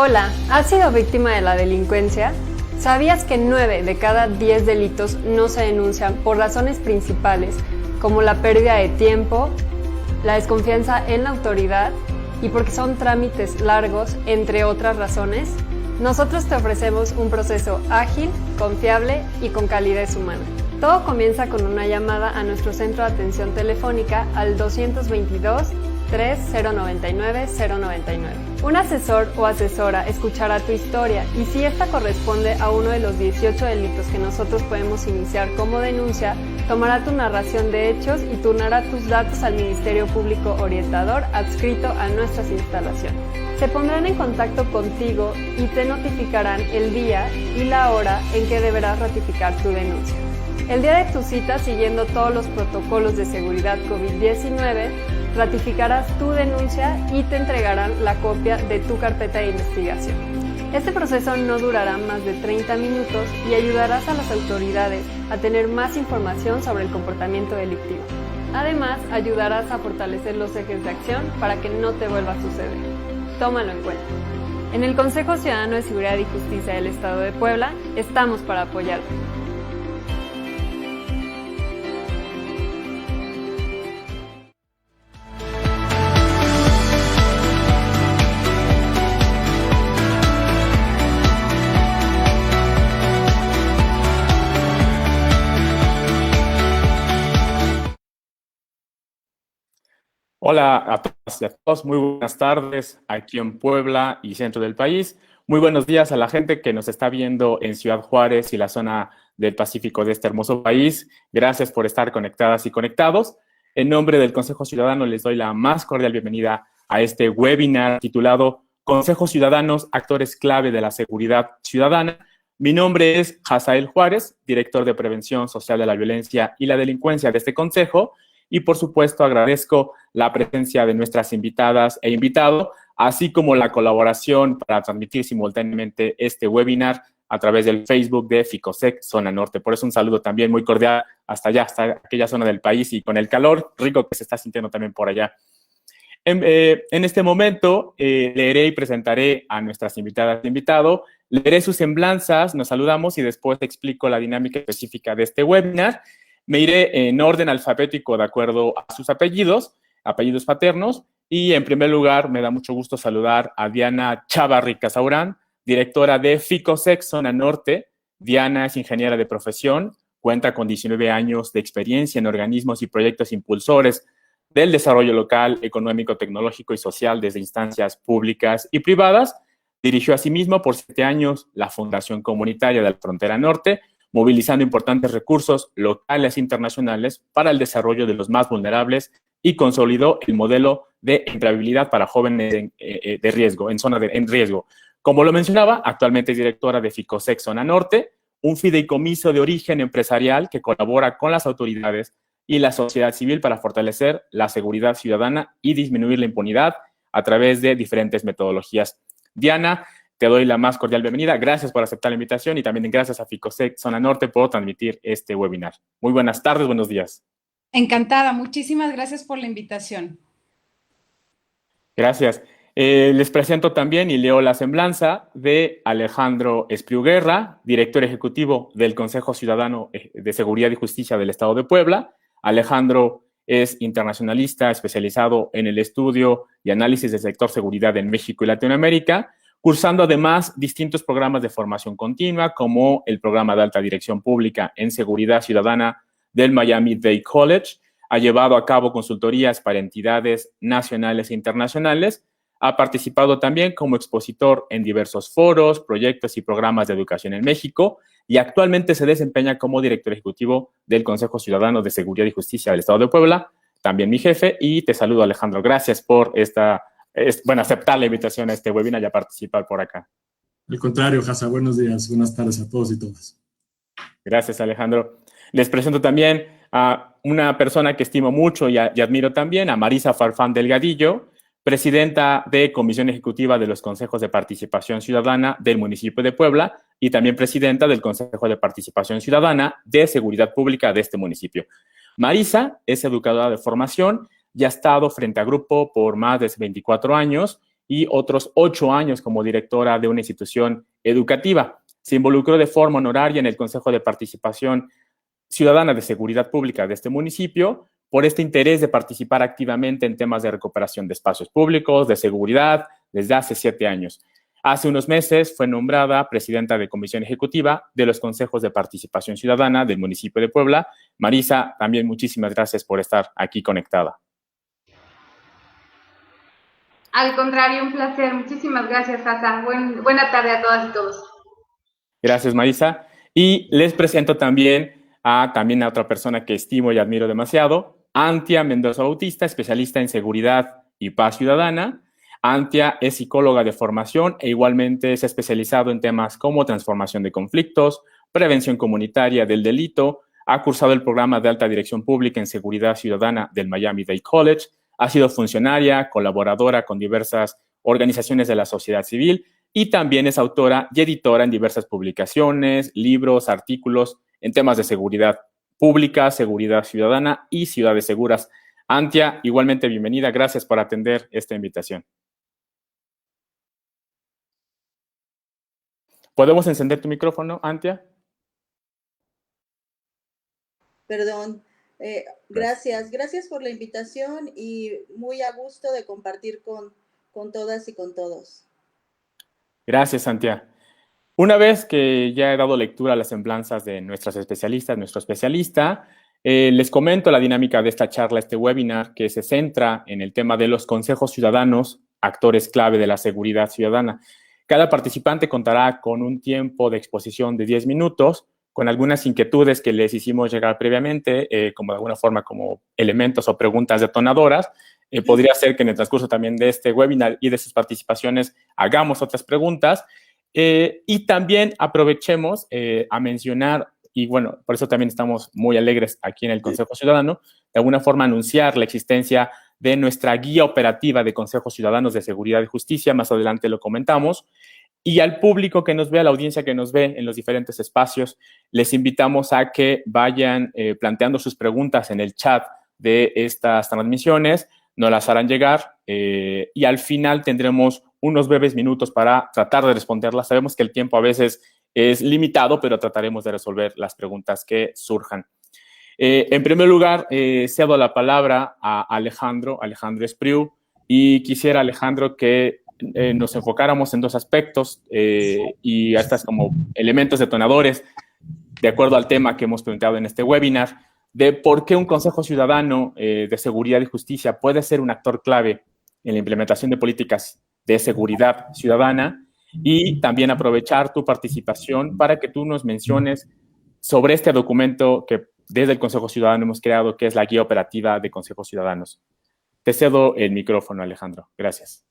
Hola, ¿has sido víctima de la delincuencia? ¿Sabías que 9 de cada 10 delitos no se denuncian por razones principales como la pérdida de tiempo, la desconfianza en la autoridad y porque son trámites largos, entre otras razones? Nosotros te ofrecemos un proceso ágil, confiable y con calidez humana. Todo comienza con una llamada a nuestro centro de atención telefónica al 222 3099 099. Un asesor o asesora escuchará tu historia y si esta corresponde a uno de los 18 delitos que nosotros podemos iniciar como denuncia, tomará tu narración de hechos y turnará tus datos al Ministerio Público Orientador adscrito a nuestras instalaciones. Se pondrán en contacto contigo y te notificarán el día y la hora en que deberás ratificar tu denuncia. El día de tu cita, siguiendo todos los protocolos de seguridad COVID-19, ratificarás tu denuncia y te entregarán la copia de tu carpeta de investigación. Este proceso no durará más de 30 minutos y ayudarás a las autoridades a tener más información sobre el comportamiento delictivo. Además, ayudarás a fortalecer los ejes de acción para que no te vuelva a suceder. Tómalo en cuenta. En el Consejo Ciudadano de Seguridad y Justicia del Estado de Puebla, estamos para apoyarte. Hola a todas y a todos, muy buenas tardes aquí en Puebla y centro del país. Muy buenos días a la gente que nos está viendo en Ciudad Juárez y la zona del Pacífico de este hermoso país. Gracias por estar conectadas y conectados. En nombre del Consejo Ciudadano les doy la más cordial bienvenida a este webinar titulado Consejos Ciudadanos, actores clave de la seguridad ciudadana. Mi nombre es Hazael Juárez, director de Prevención Social de la Violencia y la Delincuencia de este consejo. Y, por supuesto, agradezco la presencia de nuestras invitadas e invitado, así como la colaboración para transmitir simultáneamente este webinar a través del Facebook de Ficosec Zona Norte. Por eso un saludo también muy cordial hasta allá, hasta aquella zona del país y con el calor rico que se está sintiendo también por allá. En este momento leeré y presentaré a nuestras invitadas e invitado, leeré sus semblanzas, nos saludamos y después explico la dinámica específica de este webinar. Me iré en orden alfabético de acuerdo a sus apellidos paternos, y en primer lugar me da mucho gusto saludar a Diana Chavarri Casaurán, directora de Ficosec Zona Norte. Diana es ingeniera de profesión, cuenta con 19 años de experiencia en organismos y proyectos impulsores del desarrollo local, económico, tecnológico y social desde instancias públicas y privadas. Dirigió asimismo por 7 años la Fundación Comunitaria de la Frontera Norte, movilizando importantes recursos locales e internacionales para el desarrollo de los más vulnerables y consolidó el modelo de empleabilidad para jóvenes de riesgo, en riesgo. Como lo mencionaba, actualmente es directora de Ficosec Zona Norte, un fideicomiso de origen empresarial que colabora con las autoridades y la sociedad civil para fortalecer la seguridad ciudadana y disminuir la impunidad a través de diferentes metodologías. Diana, te doy la más cordial bienvenida. Gracias por aceptar la invitación y también gracias a Ficosec Zona Norte por transmitir este webinar. Muy buenas tardes, buenos días. Encantada, muchísimas gracias por la invitación. Gracias. Les presento también y leo la semblanza de Alejandro Espriu Guerra, director ejecutivo del Consejo Ciudadano de Seguridad y Justicia del Estado de Puebla. Alejandro es internacionalista especializado en el estudio y análisis del sector seguridad en México y Latinoamérica, cursando además distintos programas de formación continua, como el programa de alta dirección pública en seguridad ciudadana del Miami-Dade College. Ha llevado a cabo consultorías para entidades nacionales e internacionales. Ha participado también como expositor en diversos foros, proyectos y programas de educación en México y actualmente se desempeña como director ejecutivo del Consejo Ciudadano de Seguridad y Justicia del Estado de Puebla, también mi jefe. Y te saludo, Alejandro. Gracias por aceptar la invitación a este webinar y a participar por acá. Al contrario, Hasa, buenos días, buenas tardes a todos y todas. Gracias, Alejandro. Les presento también a una persona que estimo mucho y admiro también, a Marisa Farfán Delgadillo, presidenta de Comisión Ejecutiva de los Consejos de Participación Ciudadana del municipio de Puebla y también presidenta del Consejo de Participación Ciudadana de Seguridad Pública de este municipio. Marisa es educadora de formación y ha estado frente a grupo por más de 24 años y otros 8 años como directora de una institución educativa. Se involucró de forma honoraria en el Consejo de Participación Ciudadana de Seguridad Pública de este municipio por este interés de participar activamente en temas de recuperación de espacios públicos, de seguridad, desde hace 7 años. Hace unos meses fue nombrada presidenta de Comisión Ejecutiva de los Consejos de Participación Ciudadana del municipio de Puebla. Marisa, también muchísimas gracias por estar aquí conectada. Al contrario, un placer. Muchísimas gracias, Hasa. Buena tarde a todas y todos. Gracias, Marisa. Y les presento también a otra persona que estimo y admiro demasiado, Antia Mendoza Bautista, especialista en seguridad y paz ciudadana. Antia es psicóloga de formación e igualmente se ha especializado en temas como transformación de conflictos, prevención comunitaria del delito, ha cursado el programa de alta dirección pública en seguridad ciudadana del Miami-Dade College, ha sido funcionaria, colaboradora con diversas organizaciones de la sociedad civil y también es autora y editora en diversas publicaciones, libros, artículos en temas de seguridad pública, seguridad ciudadana y ciudades seguras. Antia, igualmente bienvenida. Gracias por atender esta invitación. ¿Podemos encender tu micrófono, Antia? Perdón. Gracias por la invitación y muy a gusto de compartir con todas y con todos. Gracias, Antia. Una vez que ya he dado lectura a las semblanzas de nuestras especialistas, nuestro especialista, les comento la dinámica de esta charla, este webinar, que se centra en el tema de los consejos ciudadanos, actores clave de la seguridad ciudadana. Cada participante contará con un tiempo de exposición de 10 minutos, con algunas inquietudes que les hicimos llegar previamente, como de alguna forma como elementos o preguntas detonadoras. Podría ser que en el transcurso también de este webinar y de sus participaciones hagamos otras preguntas. Y también aprovechemos a mencionar, y bueno, por eso también estamos muy alegres aquí en el Consejo Ciudadano, de alguna forma anunciar la existencia de nuestra guía operativa de Consejos Ciudadanos de Seguridad y Justicia, más adelante lo comentamos, y al público que nos ve, a la audiencia que nos ve en los diferentes espacios, les invitamos a que vayan planteando sus preguntas en el chat de estas transmisiones, nos las harán llegar y al final tendremos unos breves minutos para tratar de responderlas. Sabemos que el tiempo a veces es limitado, pero trataremos de resolver las preguntas que surjan. En primer lugar, cedo la palabra a Alejandro Espriu, y quisiera, Alejandro, que nos enfocáramos en dos aspectos y estas como elementos detonadores, de acuerdo al tema que hemos planteado en este webinar, de por qué un Consejo Ciudadano de Seguridad y Justicia puede ser un actor clave en la implementación de políticas de seguridad ciudadana, y también aprovechar tu participación para que tú nos menciones sobre este documento que desde el Consejo Ciudadano hemos creado, que es la Guía Operativa de Consejos Ciudadanos. Te cedo el micrófono, Alejandro. Gracias.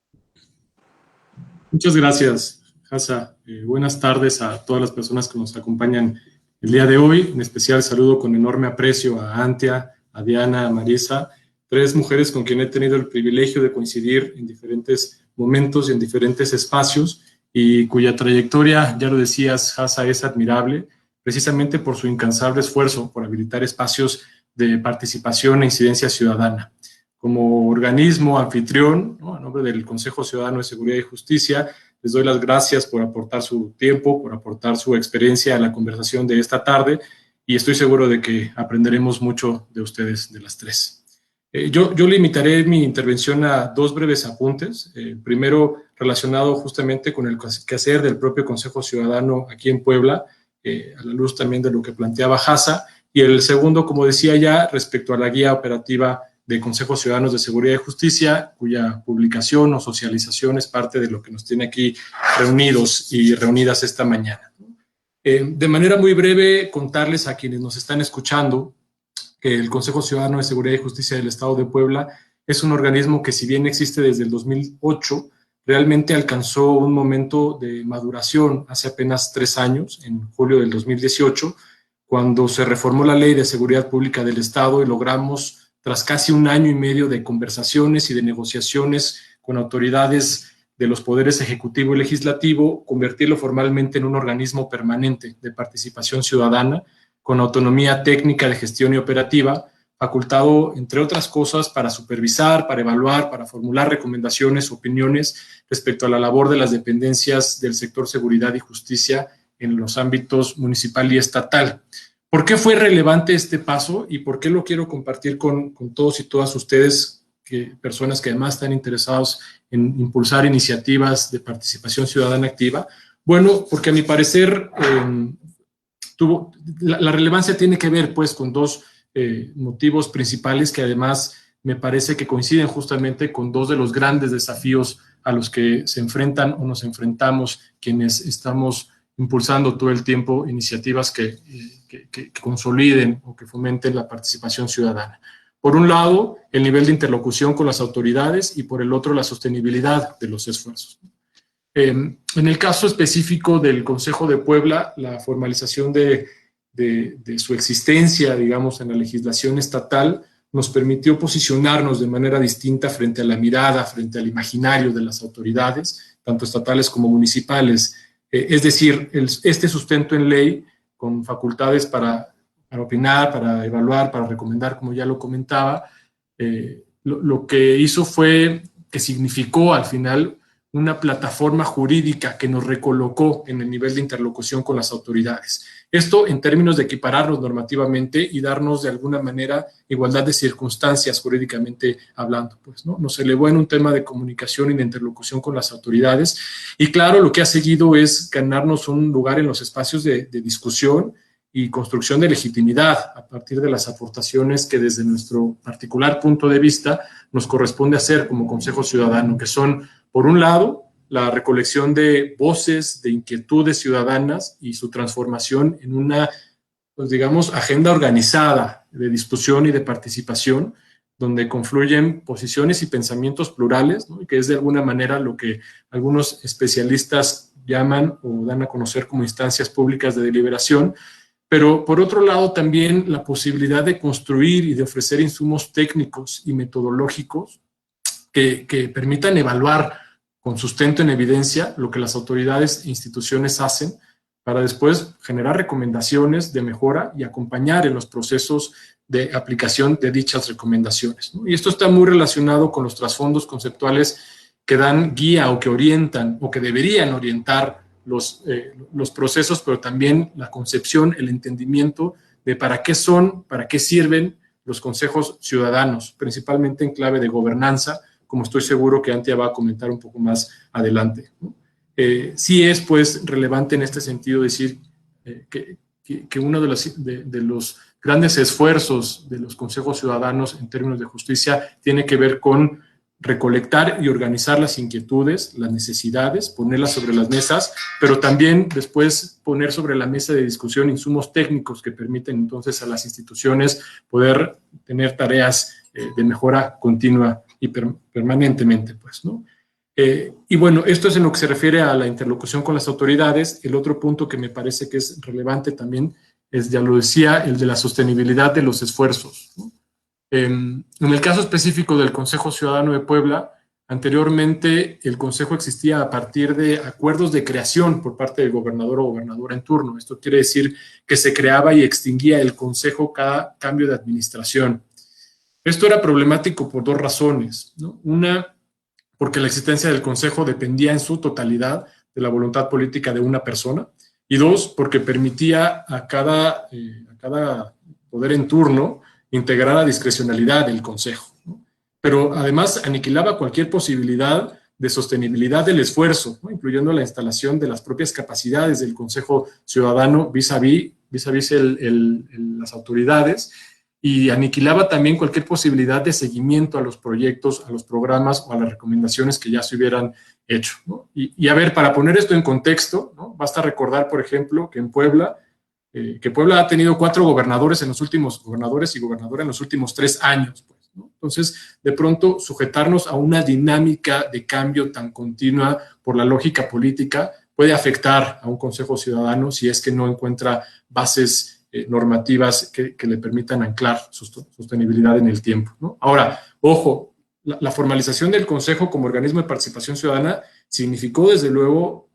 Muchas gracias, Hasa. Buenas tardes a todas las personas que nos acompañan el día de hoy. En especial saludo con enorme aprecio a Antia, a Diana, a Marisa, 3 mujeres con quien he tenido el privilegio de coincidir en diferentes momentos y en diferentes espacios, y cuya trayectoria, ya lo decías, Hasa, es admirable, precisamente por su incansable esfuerzo por habilitar espacios de participación e incidencia ciudadana. Como organismo anfitrión, ¿no?, a nombre del Consejo Ciudadano de Seguridad y Justicia, les doy las gracias por aportar su tiempo, por aportar su experiencia a la conversación de esta tarde, y estoy seguro de que aprenderemos mucho de ustedes, de las 3. Yo limitaré mi intervención a 2 breves apuntes. Primero, relacionado justamente con el quehacer del propio Consejo Ciudadano aquí en Puebla, a la luz también de lo que planteaba Hasa, y el segundo, como decía ya, respecto a la guía operativa de Consejos Ciudadanos de Seguridad y Justicia, cuya publicación o socialización es parte de lo que nos tiene aquí reunidos y reunidas esta mañana. De manera muy breve, contarles a quienes nos están escuchando que el Consejo Ciudadano de Seguridad y Justicia del Estado de Puebla es un organismo que, si bien existe desde el 2008, realmente alcanzó un momento de maduración hace apenas 3 años, en julio del 2018, cuando se reformó la Ley de Seguridad Pública del Estado y logramos, tras casi 1 año y medio de conversaciones y de negociaciones con autoridades de los poderes ejecutivo y legislativo, convertirlo formalmente en un organismo permanente de participación ciudadana, con autonomía técnica de gestión y operativa, facultado, entre otras cosas, para supervisar, para evaluar, para formular recomendaciones, opiniones respecto a la labor de las dependencias del sector seguridad y justicia en los ámbitos municipal y estatal. ¿Por qué fue relevante este paso y por qué lo quiero compartir con todos y todas ustedes, personas que además están interesados en impulsar iniciativas de participación ciudadana activa? Bueno, porque a mi parecer la relevancia tiene que ver pues con dos motivos principales que además me parece que coinciden justamente con dos de los grandes desafíos a los que se enfrentan o nos enfrentamos quienes estamos impulsando todo el tiempo iniciativas que consoliden o que fomenten la participación ciudadana. Por un lado, el nivel de interlocución con las autoridades y por el otro, la sostenibilidad de los esfuerzos. En el caso específico del Consejo de Puebla, la formalización de su existencia, digamos, en la legislación estatal, nos permitió posicionarnos de manera distinta frente a la mirada, frente al imaginario de las autoridades, tanto estatales como municipales. Es decir, este sustento en ley, con facultades para opinar, para evaluar, para recomendar, como ya lo comentaba, lo que hizo fue que significó al final una plataforma jurídica que nos recolocó en el nivel de interlocución con las autoridades. Esto en términos de equipararnos normativamente y darnos de alguna manera igualdad de circunstancias jurídicamente hablando, pues, ¿no? Nos elevó en un tema de comunicación y de interlocución con las autoridades y claro, lo que ha seguido es ganarnos un lugar en los espacios de discusión y construcción de legitimidad a partir de las aportaciones que desde nuestro particular punto de vista nos corresponde hacer como Consejo Ciudadano, que son, por un lado, la recolección de voces, de inquietudes ciudadanas y su transformación en una, pues digamos, agenda organizada de discusión y de participación, donde confluyen posiciones y pensamientos plurales, ¿no? Y que es de alguna manera lo que algunos especialistas llaman o dan a conocer como instancias públicas de deliberación, pero por otro lado también la posibilidad de construir y de ofrecer insumos técnicos y metodológicos que permitan evaluar con sustento en evidencia lo que las autoridades e instituciones hacen para después generar recomendaciones de mejora y acompañar en los procesos de aplicación de dichas recomendaciones, ¿no? Y esto está muy relacionado con los trasfondos conceptuales que dan guía o que orientan o que deberían orientar los procesos, pero también la concepción, el entendimiento de para qué son, para qué sirven los consejos ciudadanos, principalmente en clave de gobernanza, como estoy seguro que Antia va a comentar un poco más adelante, ¿no? Sí es, pues, relevante en este sentido decir que uno de los grandes esfuerzos de los consejos ciudadanos en términos de justicia tiene que ver con recolectar y organizar las inquietudes, las necesidades, ponerlas sobre las mesas, pero también después poner sobre la mesa de discusión insumos técnicos que permiten entonces a las instituciones poder tener tareas de mejora continua y permanentemente, pues, ¿no? Y bueno, esto es en lo que se refiere a la interlocución con las autoridades. El otro punto que me parece que es relevante también es, ya lo decía, el de la sostenibilidad de los esfuerzos, ¿no? En el caso específico del Consejo Ciudadano de Puebla, anteriormente el Consejo existía a partir de acuerdos de creación por parte del gobernador o gobernadora en turno. Esto quiere decir que se creaba y extinguía el Consejo cada cambio de administración. Esto era problemático por dos razones, ¿no? Una, porque la existencia del Consejo dependía en su totalidad de la voluntad política de una persona, y dos, porque permitía a cada poder en turno integrar la discrecionalidad del Consejo, ¿no? Pero además aniquilaba cualquier posibilidad de sostenibilidad del esfuerzo, ¿no? Incluyendo la instalación de las propias capacidades del Consejo Ciudadano vis a vis las autoridades, y aniquilaba también cualquier posibilidad de seguimiento a los proyectos, a los programas o a las recomendaciones que ya se hubieran hecho, ¿no? Y a ver, para poner esto en contexto, ¿no? Basta recordar, por ejemplo, que en Puebla, Puebla ha tenido 4 gobernadores y gobernadora en los últimos 3 años, pues, ¿no? Entonces, de pronto, sujetarnos a una dinámica de cambio tan continua por la lógica política puede afectar a un Consejo Ciudadano si es que no encuentra bases normativas que le permitan anclar su sostenibilidad en el tiempo, ¿no? Ahora, ojo, la formalización del Consejo como organismo de participación ciudadana significó, desde luego,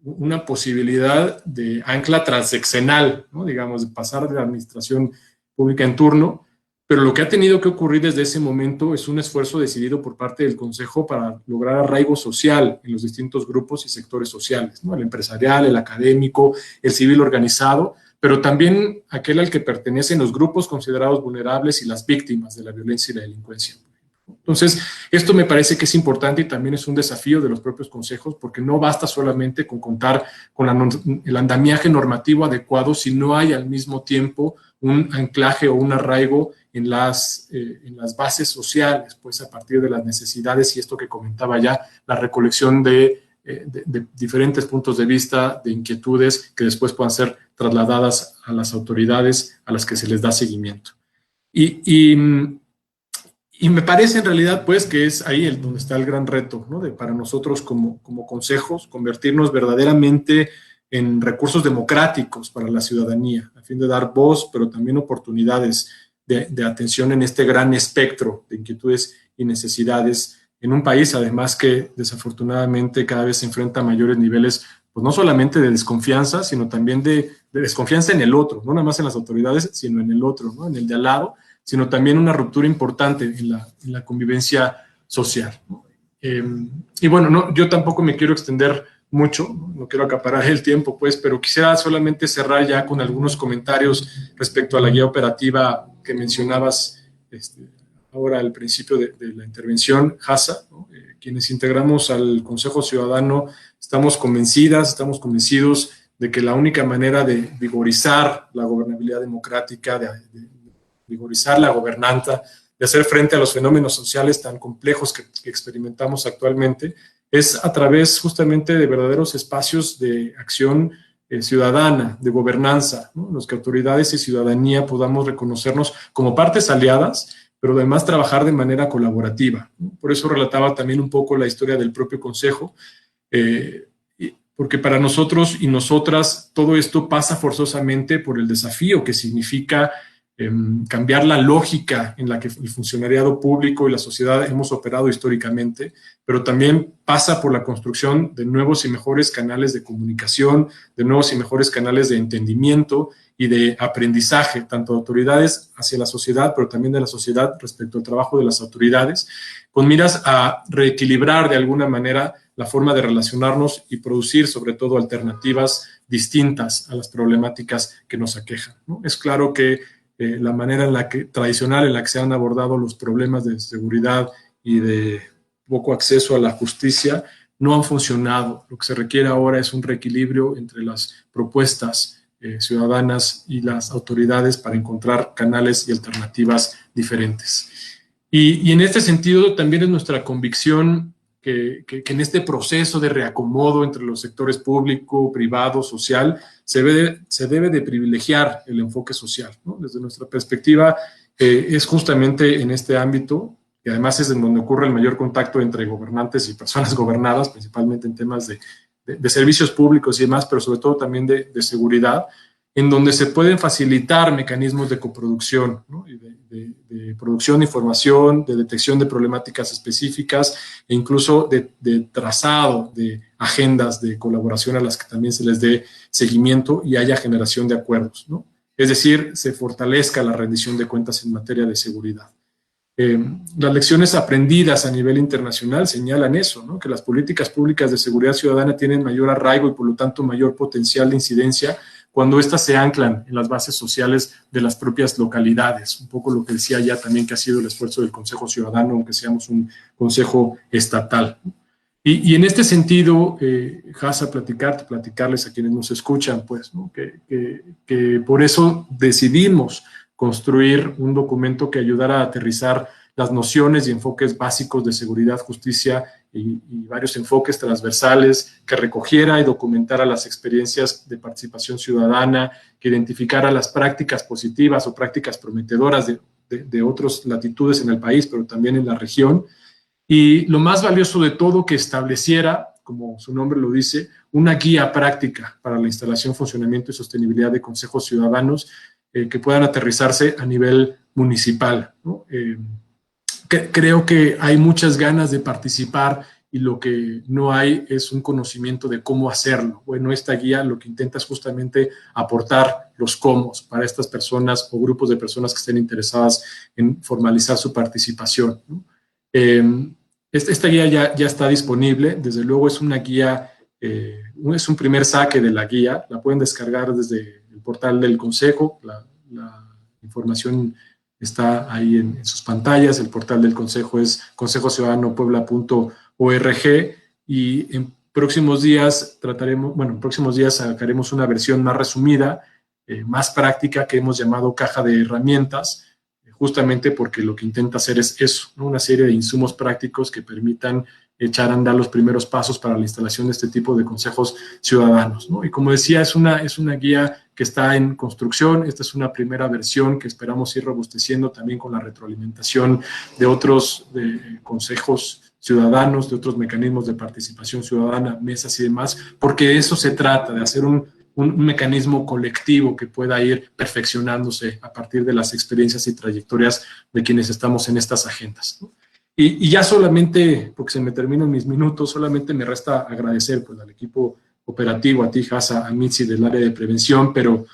una posibilidad de ancla transeccional, ¿no? Digamos, de pasar de la administración pública en turno pero lo que ha tenido que ocurrir desde ese momento es un esfuerzo decidido por parte del Consejo para lograr arraigo social en los distintos grupos y sectores sociales, ¿no? El empresarial, el académico, el civil organizado, pero también aquel al que pertenecen los grupos considerados vulnerables y las víctimas de la violencia y la delincuencia. Entonces, esto me parece que es importante y también es un desafío de los propios consejos, porque no basta solamente con contar con el andamiaje normativo adecuado si no hay al mismo tiempo un anclaje o un arraigo en las bases sociales, pues a partir de las necesidades y esto que comentaba ya, la recolección de diferentes puntos de vista, de inquietudes que después puedan ser trasladadas a las autoridades a las que se les da seguimiento. Y me parece en realidad pues que es ahí donde está el gran reto, ¿no? Para nosotros como consejos, convertirnos verdaderamente en recursos democráticos para la ciudadanía, a fin de dar voz, pero también oportunidades de atención en este gran espectro de inquietudes y necesidades en un país, además que desafortunadamente cada vez se enfrenta a mayores niveles, pues no solamente de desconfianza, sino también de desconfianza en el otro, no nada más en las autoridades, sino en el otro, ¿no? En el de al lado, sino también una ruptura importante en la convivencia social, ¿no? Y bueno, no, yo tampoco me quiero extender mucho, no quiero acaparar el tiempo, pues, pero quisiera solamente cerrar ya con algunos comentarios respecto a la guía operativa que mencionabas ahora al principio de la intervención, Hassa, ¿no? Quienes integramos al Consejo Ciudadano estamos convencidos de que la única manera de vigorizar la gobernabilidad democrática, de vigorizar la gobernanza, de hacer frente a los fenómenos sociales tan complejos que experimentamos actualmente, es a través justamente de verdaderos espacios de acción ciudadana, de gobernanza, ¿no? En los que autoridades y ciudadanía podamos reconocernos como partes aliadas, pero además trabajar de manera colaborativa, ¿no? Por eso relataba también un poco la historia del propio Consejo, porque para nosotros y nosotras todo esto pasa forzosamente por el desafío que significa cambiar la lógica en la que el funcionariado público y la sociedad hemos operado históricamente, pero también pasa por la construcción de nuevos y mejores canales de comunicación, de nuevos y mejores canales de entendimiento y de aprendizaje, tanto de autoridades hacia la sociedad, pero también de la sociedad respecto al trabajo de las autoridades, con miras a reequilibrar de alguna manera la forma de relacionarnos y producir sobre todo alternativas distintas a las problemáticas que nos aquejan, ¿no? Es claro que la manera tradicional en la que se han abordado los problemas de seguridad y de poco acceso a la justicia no han funcionado. Lo que se requiere ahora es un reequilibrio entre las propuestas ciudadanas y las autoridades para encontrar canales y alternativas diferentes. Y en este sentido también es nuestra convicción que en este proceso de reacomodo entre los sectores público, privado, social, se debe de privilegiar el enfoque social, ¿no? Desde nuestra perspectiva, es justamente en este ámbito, y además es en donde ocurre el mayor contacto entre gobernantes y personas gobernadas, principalmente en temas de servicios públicos y demás, pero sobre todo también de seguridad, en donde se pueden facilitar mecanismos de coproducción, ¿no? Y de producción de información, de detección de problemáticas específicas e incluso de trazado de agendas de colaboración a las que también se les dé seguimiento y haya generación de acuerdos, ¿no? Es decir, se fortalezca la rendición de cuentas en materia de seguridad. Las lecciones aprendidas a nivel internacional señalan eso, ¿no? Que las políticas públicas de seguridad ciudadana tienen mayor arraigo y por lo tanto mayor potencial de incidencia cuando éstas se anclan en las bases sociales de las propias localidades. Un poco lo que decía ya también que ha sido el esfuerzo del Consejo Ciudadano, aunque seamos un consejo estatal. Y en este sentido, Hassa, platicarles a quienes nos escuchan, pues, ¿no? que por eso decidimos construir un documento que ayudara a aterrizar las nociones y enfoques básicos de seguridad, justicia y varios enfoques transversales, que recogiera y documentara las experiencias de participación ciudadana, que identificara las prácticas positivas o prácticas prometedoras de otras latitudes en el país, pero también en la región. Y lo más valioso de todo, que estableciera, como su nombre lo dice, una guía práctica para la instalación, funcionamiento y sostenibilidad de consejos ciudadanos que puedan aterrizarse a nivel municipal, ¿no? Creo que hay muchas ganas de participar y lo que no hay es un conocimiento de cómo hacerlo. Bueno, esta guía lo que intenta es justamente aportar los cómo para estas personas o grupos de personas que estén interesadas en formalizar su participación, ¿no? Esta guía ya está disponible. Desde luego es una guía, es un primer saque de la guía. La pueden descargar desde el portal del Consejo. La información está ahí en sus pantallas. El portal del Consejo es consejociudadanopuebla.org, y en próximos días sacaremos una versión más resumida, más práctica, que hemos llamado caja de herramientas, justamente porque lo que intenta hacer es eso, ¿no? Una serie de insumos prácticos que permitan echar a andar los primeros pasos para la instalación de este tipo de consejos ciudadanos, ¿no? Y como decía, es una guía que está en construcción. Esta es una primera versión que esperamos ir robusteciendo también con la retroalimentación de otros consejos ciudadanos, de otros mecanismos de participación ciudadana, mesas y demás, porque de eso se trata, de hacer un mecanismo colectivo que pueda ir perfeccionándose a partir de las experiencias y trayectorias de quienes estamos en estas agendas, ¿no? Y ya solamente, porque se me terminan mis minutos, solamente me resta agradecer pues, al equipo operativo, a ti, Hasa, a Mitzi del área de prevención, pero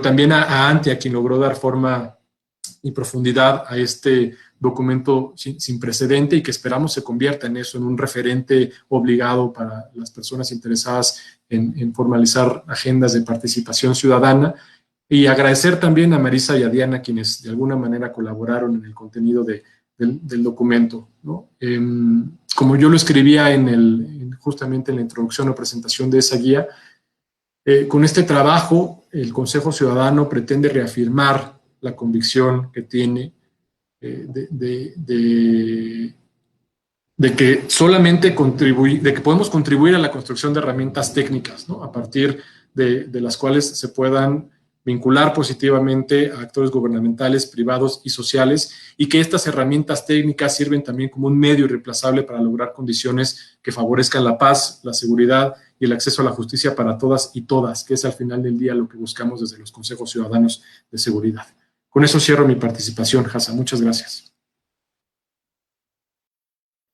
también a Antia, quien logró dar forma y profundidad a este documento sin precedente, y que esperamos se convierta en eso, en un referente obligado para las personas interesadas en formalizar agendas de participación ciudadana. Y agradecer también a Marisa y a Diana, quienes de alguna manera colaboraron en el contenido del documento, ¿no? Como yo lo escribía justamente en la introducción o presentación de esa guía, con este trabajo el Consejo Ciudadano pretende reafirmar la convicción que tiene de que solamente de que podemos contribuir a la construcción de herramientas técnicas, ¿no? A partir de las cuales se puedan vincular positivamente a actores gubernamentales, privados y sociales, y que estas herramientas técnicas sirven también como un medio irreemplazable para lograr condiciones que favorezcan la paz, la seguridad y el acceso a la justicia para todas y todas, que es al final del día lo que buscamos desde los consejos ciudadanos de seguridad. Con eso cierro mi participación, Hasa. Muchas gracias.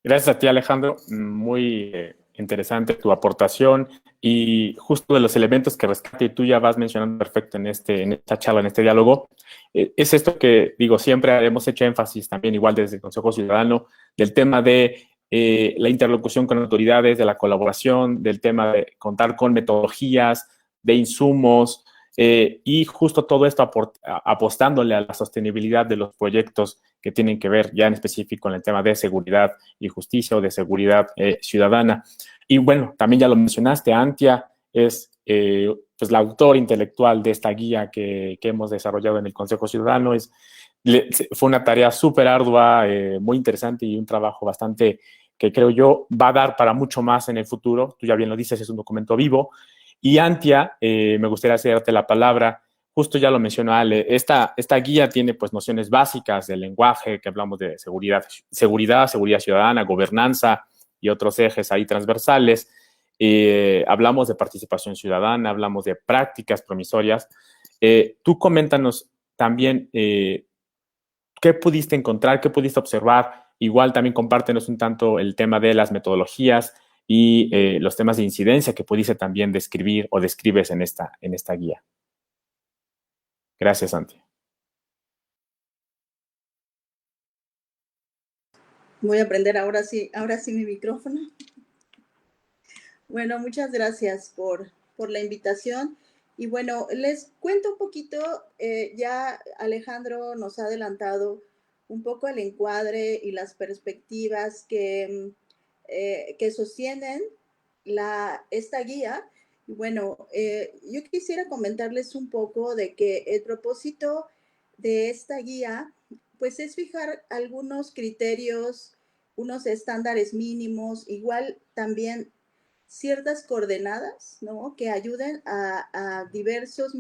Gracias a ti, Alejandro. Muy interesante tu aportación, y justo de los elementos que rescate y tú ya vas mencionando perfecto en esta charla, en este diálogo, es esto que digo, siempre hemos hecho énfasis también, igual desde el Consejo Ciudadano, del tema de la interlocución con autoridades, de la colaboración, del tema de contar con metodologías, de insumos, y justo todo esto apostándole a la sostenibilidad de los proyectos que tienen que ver ya en específico con el tema de seguridad y justicia, o de seguridad ciudadana. Y bueno, también ya lo mencionaste, Antia es pues la autora intelectual de esta guía que hemos desarrollado en el Consejo Ciudadano. Fue una tarea súper ardua, muy interesante, y un trabajo bastante que creo yo va a dar para mucho más en el futuro. Tú ya bien lo dices, es un documento vivo. Y Antia, me gustaría hacerte la palabra. Justo ya lo mencionó Ale, esta guía tiene pues nociones básicas del lenguaje, que hablamos de seguridad ciudadana, gobernanza y otros ejes ahí transversales. Hablamos de participación ciudadana, hablamos de prácticas promisorias. Tú coméntanos también qué pudiste encontrar, qué pudiste observar. Igual también compártenos un tanto el tema de las metodologías y los temas de incidencia que pudiste también describir o describes en esta guía. Gracias, Santi. Voy a prender ahora sí mi micrófono. Bueno, muchas gracias por la invitación. Y bueno, les cuento un poquito, ya Alejandro nos ha adelantado un poco el encuadre y las perspectivas que sostienen esta guía. Y bueno, yo quisiera comentarles un poco de que el propósito de esta guía pues es fijar algunos criterios, unos estándares mínimos, igual también ciertas coordenadas, ¿no? Que ayuden a diversas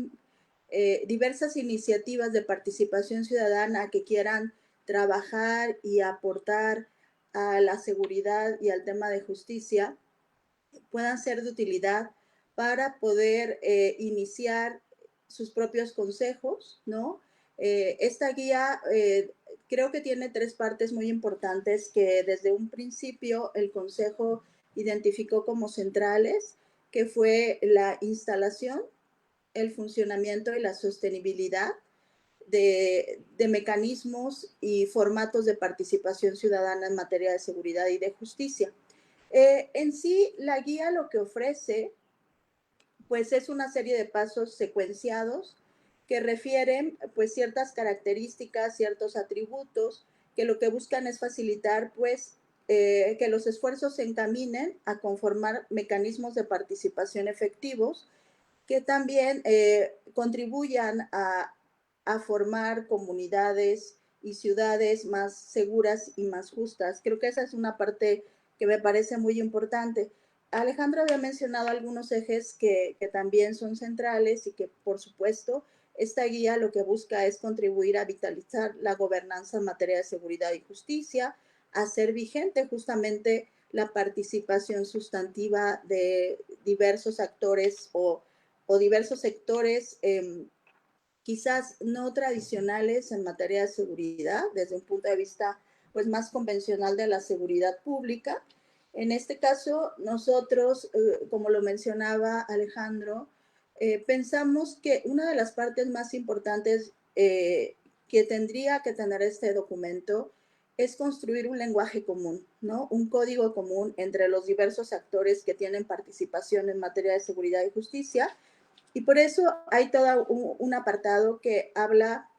iniciativas de participación ciudadana que quieran trabajar y aportar a la seguridad y al tema de justicia, puedan ser de utilidad para poder iniciar sus propios consejos, ¿no? Esta guía creo que tiene tres partes muy importantes que desde un principio el Consejo identificó como centrales, que fue la instalación, el funcionamiento y la sostenibilidad de mecanismos y formatos de participación ciudadana en materia de seguridad y de justicia. En sí, la guía lo que ofrece, pues es una serie de pasos secuenciados que refieren pues ciertas características, ciertos atributos, que lo que buscan es facilitar pues que los esfuerzos se encaminen a conformar mecanismos de participación efectivos que también contribuyan a formar comunidades y ciudades más seguras y más justas. Creo que esa es una parte que me parece muy importante. Alejandro había mencionado algunos ejes que también son centrales y que, por supuesto, esta guía lo que busca es contribuir a vitalizar la gobernanza en materia de seguridad y justicia, a hacer vigente justamente la participación sustantiva de diversos actores o diversos sectores quizás no tradicionales en materia de seguridad, desde un punto de vista pues más convencional de la seguridad pública. En este caso, nosotros, como lo mencionaba Alejandro, pensamos que una de las partes más importantes que tendría que tener este documento es construir un lenguaje común, ¿no? Un código común entre los diversos actores que tienen participación en materia de seguridad y justicia. Y por eso hay todo un apartado que habla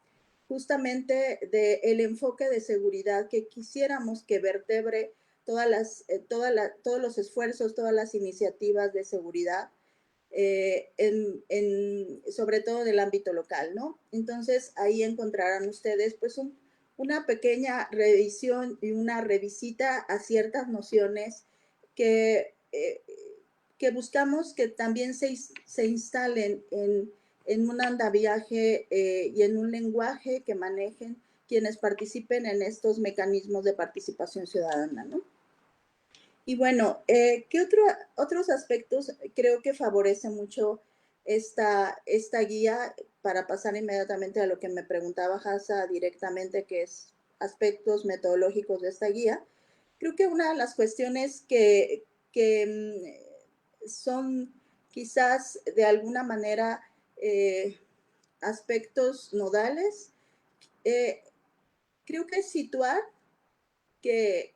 justamente del enfoque de seguridad que quisiéramos que vertebre todos los esfuerzos, todas las iniciativas de seguridad, sobre todo en el ámbito local, ¿no? Entonces, ahí encontrarán ustedes pues una pequeña revisión y una revisita a ciertas nociones que buscamos que también se instalen en un andamiaje y en un lenguaje que manejen quienes participen en estos mecanismos de participación ciudadana, ¿no? Y bueno, ¿qué otros aspectos creo que favorece mucho esta guía para pasar inmediatamente a lo que me preguntaba Hassa directamente, que es aspectos metodológicos de esta guía? Creo que una de las cuestiones que son quizás de alguna manera aspectos nodales, creo que es situar que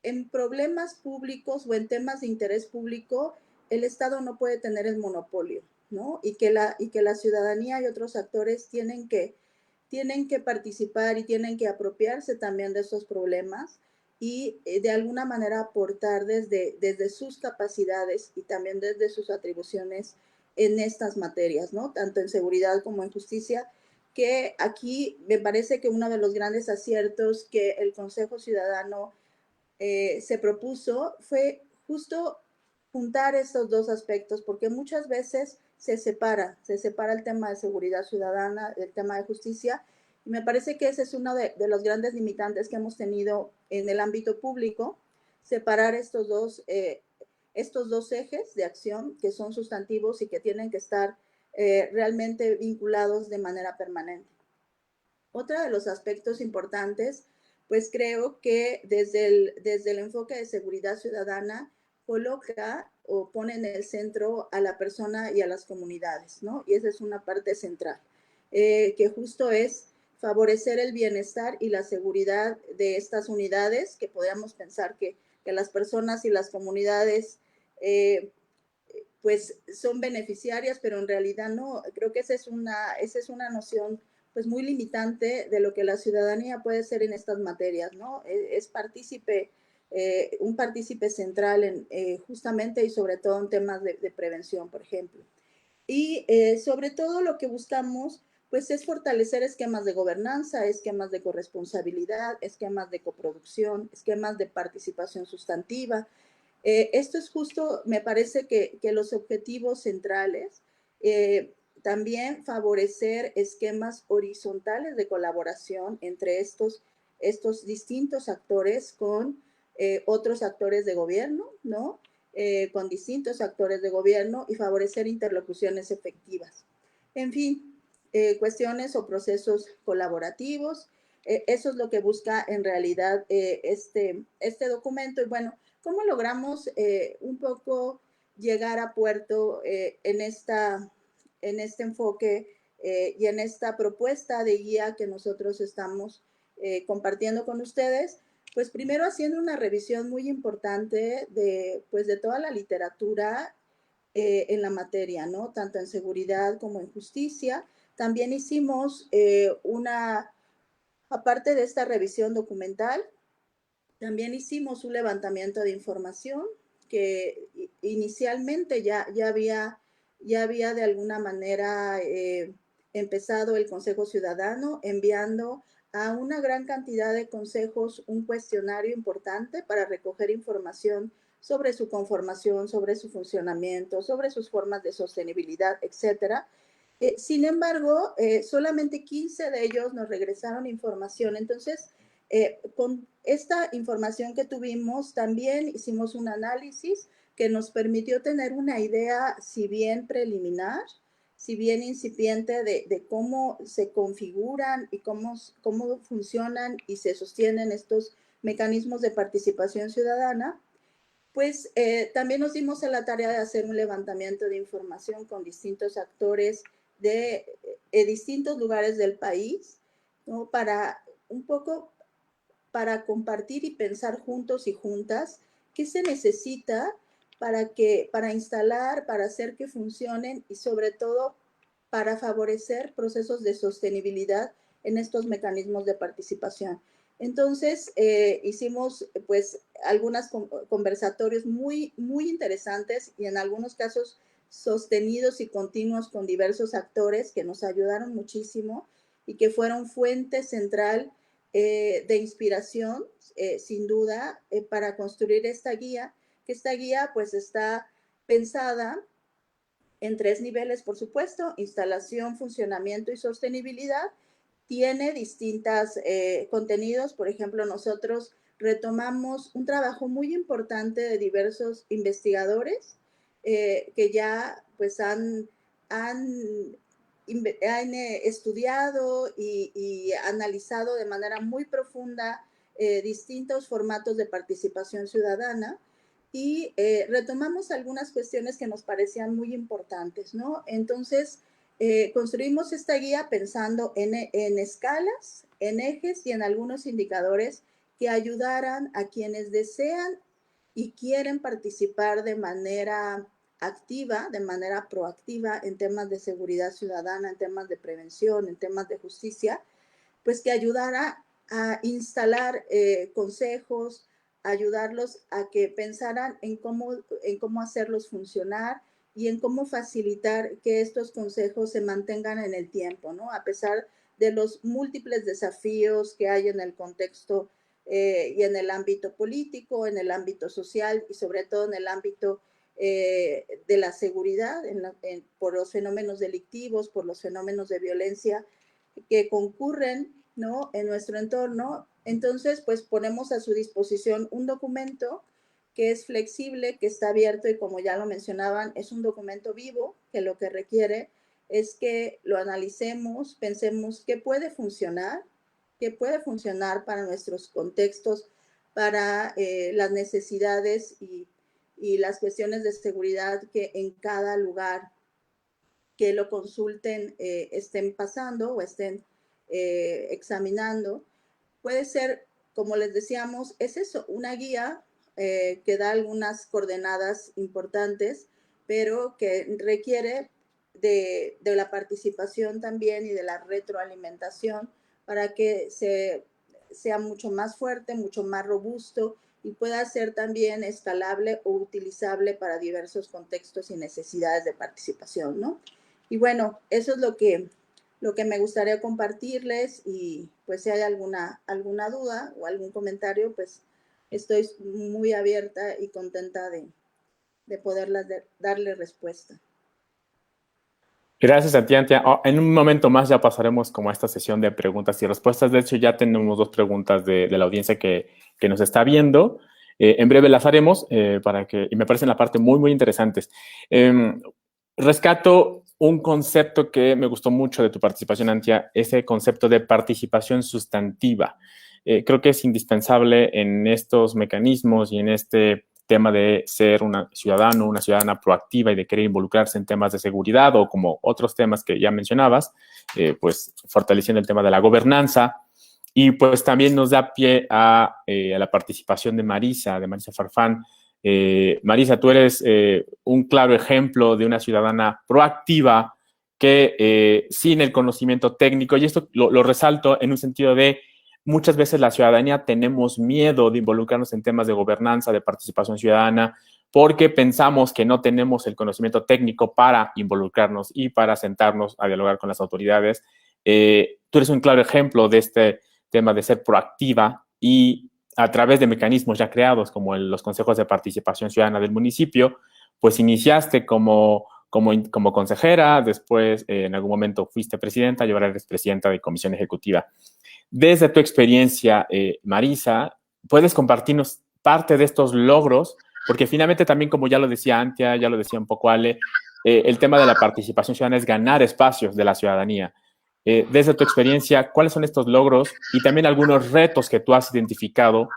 en problemas públicos o en temas de interés público, el Estado no puede tener el monopolio, ¿no? Y que la ciudadanía y otros actores tienen que participar y tienen que apropiarse también de esos problemas y de alguna manera aportar desde sus capacidades y también desde sus atribuciones en estas materias, ¿no? Tanto en seguridad como en justicia, que aquí me parece que uno de los grandes aciertos que el Consejo Ciudadano se propuso fue justo juntar estos dos aspectos, porque muchas veces se separa el tema de seguridad ciudadana del tema de justicia, y me parece que ese es uno de los grandes limitantes que hemos tenido en el ámbito público, separar estos dos ejes de acción que son sustantivos y que tienen que estar realmente vinculados de manera permanente. Otro de los aspectos importantes, pues creo que desde el enfoque de seguridad ciudadana coloca o pone en el centro a la persona y a las comunidades, ¿no? Y esa es una parte central, que justo es favorecer el bienestar y la seguridad de estas unidades, que podríamos pensar que las personas y las comunidades pues son beneficiarias, pero en realidad no. Creo que esa es una noción pues muy limitante de lo que la ciudadanía puede ser en estas materias, ¿no? Es partícipe, un partícipe central en, justamente y sobre todo en temas de prevención, por ejemplo. Y sobre todo lo que buscamos pues es fortalecer esquemas de gobernanza, esquemas de corresponsabilidad, esquemas de coproducción, esquemas de participación sustantiva. Esto es justo, me parece que los objetivos centrales, también favorecer esquemas horizontales de colaboración entre estos distintos actores con otros actores de gobierno, ¿no? Con distintos actores de gobierno y favorecer interlocuciones efectivas. En fin, cuestiones o procesos colaborativos, eso es lo que busca en realidad este documento. Y bueno, ¿cómo logramos un poco llegar a puerto en este enfoque y en esta propuesta de guía que nosotros estamos compartiendo con ustedes? Pues primero haciendo una revisión muy importante de toda la literatura en la materia, ¿no? Tanto en seguridad como en justicia. También hicimos aparte de esta revisión documental, también hicimos un levantamiento de información que inicialmente ya había de alguna manera empezado el Consejo Ciudadano enviando a una gran cantidad de consejos un cuestionario importante para recoger información sobre su conformación, sobre su funcionamiento, sobre sus formas de sostenibilidad, etcétera. Sin embargo, solamente 15 de ellos nos regresaron información. Entonces, con esta información que tuvimos, también hicimos un análisis que nos permitió tener una idea, si bien preliminar, si bien incipiente, de cómo se configuran y cómo funcionan y se sostienen estos mecanismos de participación ciudadana. Pues también nos dimos a la tarea de hacer un levantamiento de información con distintos actores de distintos lugares del país, ¿no? Para un poco para compartir y pensar juntos y juntas qué se necesita para instalar, para hacer que funcionen y sobre todo para favorecer procesos de sostenibilidad en estos mecanismos de participación. Entonces, hicimos pues algunos conversatorios muy, muy interesantes y en algunos casos sostenidos y continuos con diversos actores que nos ayudaron muchísimo y que fueron fuente central de inspiración, sin duda, para construir esta guía, que esta guía pues está pensada en 3 niveles, por supuesto: instalación, funcionamiento y sostenibilidad. Tiene distintos contenidos. Por ejemplo, nosotros retomamos un trabajo muy importante de diversos investigadores que ya pues han estudiado y analizado de manera muy profunda distintos formatos de participación ciudadana y retomamos algunas cuestiones que nos parecían muy importantes, ¿no? Entonces, construimos esta guía pensando en escalas, en ejes y en algunos indicadores que ayudaran a quienes desean y quieren participar de manera activa, de manera proactiva en temas de seguridad ciudadana, en temas de prevención, en temas de justicia, pues que ayudara a instalar consejos, ayudarlos a que pensaran en cómo hacerlos funcionar y en cómo facilitar que estos consejos se mantengan en el tiempo, ¿no? A pesar de los múltiples desafíos que hay en el contexto y en el ámbito político, en el ámbito social y sobre todo en el ámbito de la seguridad, por los fenómenos delictivos, por los fenómenos de violencia que concurren, ¿no?, en nuestro entorno. Entonces, pues ponemos a su disposición un documento que es flexible, que está abierto y, como ya lo mencionaban, es un documento vivo que lo que requiere es que lo analicemos, pensemos qué puede funcionar para nuestros contextos, para las necesidades y las cuestiones de seguridad que en cada lugar que lo consulten estén pasando o estén examinando. Puede ser, como les decíamos, es eso, una guía que da algunas coordenadas importantes, pero que requiere de la participación también y de la retroalimentación para que sea mucho más fuerte, mucho más robusto y pueda ser también escalable o utilizable para diversos contextos y necesidades de participación, ¿no? Y bueno, eso es lo que me gustaría compartirles y pues si hay alguna duda o algún comentario, pues estoy muy abierta y contenta de poderlas darle respuesta. Gracias a ti, Antia. En un momento más ya pasaremos como a esta sesión de preguntas y respuestas. De hecho, ya tenemos 2 preguntas de la audiencia que nos está viendo. En breve las haremos y me parecen la parte muy, muy interesantes. Rescato un concepto que me gustó mucho de tu participación, Antia, ese concepto de participación sustantiva. Creo que es indispensable en estos mecanismos y en este tema de ser una ciudadana proactiva y de querer involucrarse en temas de seguridad o como otros temas que ya mencionabas, pues fortaleciendo el tema de la gobernanza. Y pues también nos da pie a la participación de Marisa Farfán. Marisa, tú eres un claro ejemplo de una ciudadana proactiva que sin el conocimiento técnico, y esto lo resalto en un sentido de muchas veces la ciudadanía tenemos miedo de involucrarnos en temas de gobernanza, de participación ciudadana, porque pensamos que no tenemos el conocimiento técnico para involucrarnos y para sentarnos a dialogar con las autoridades. Tú eres un claro ejemplo de este tema de ser proactiva y a través de mecanismos ya creados como los consejos de participación ciudadana del municipio, pues iniciaste como consejera, después en algún momento fuiste presidenta y ahora eres presidenta de comisión ejecutiva. Desde tu experiencia, Marisa, ¿puedes compartirnos parte de estos logros? Porque finalmente también, como ya lo decía Antia, ya lo decía un poco Ale, el tema de la participación ciudadana es ganar espacios de la ciudadanía. Desde tu experiencia, ¿cuáles son estos logros y también algunos retos que tú has identificado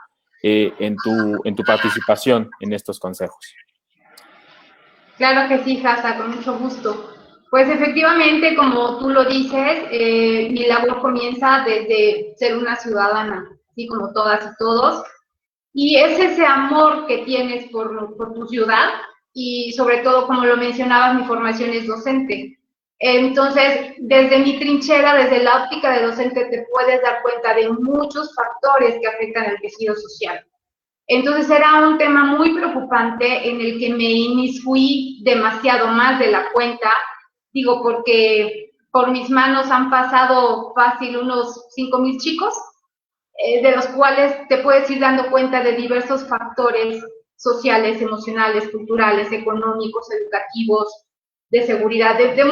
en tu participación en estos consejos? Claro que sí, Hasa, con mucho gusto. Pues efectivamente, como tú lo dices, mi labor comienza desde ser una ciudadana, así como todas y todos, y es ese amor que tienes por tu ciudad y sobre todo, como lo mencionabas, mi formación es docente. Entonces, desde mi trinchera, desde la óptica de docente, te puedes dar cuenta de muchos factores que afectan el tejido social. Entonces era un tema muy preocupante en el que me inmiscuí demasiado más de la cuenta, digo, porque por mis manos han pasado fácil unos 5,000 chicos, de los cuales te puedes ir dando cuenta de diversos factores sociales, emocionales, culturales, económicos, educativos, de seguridad, de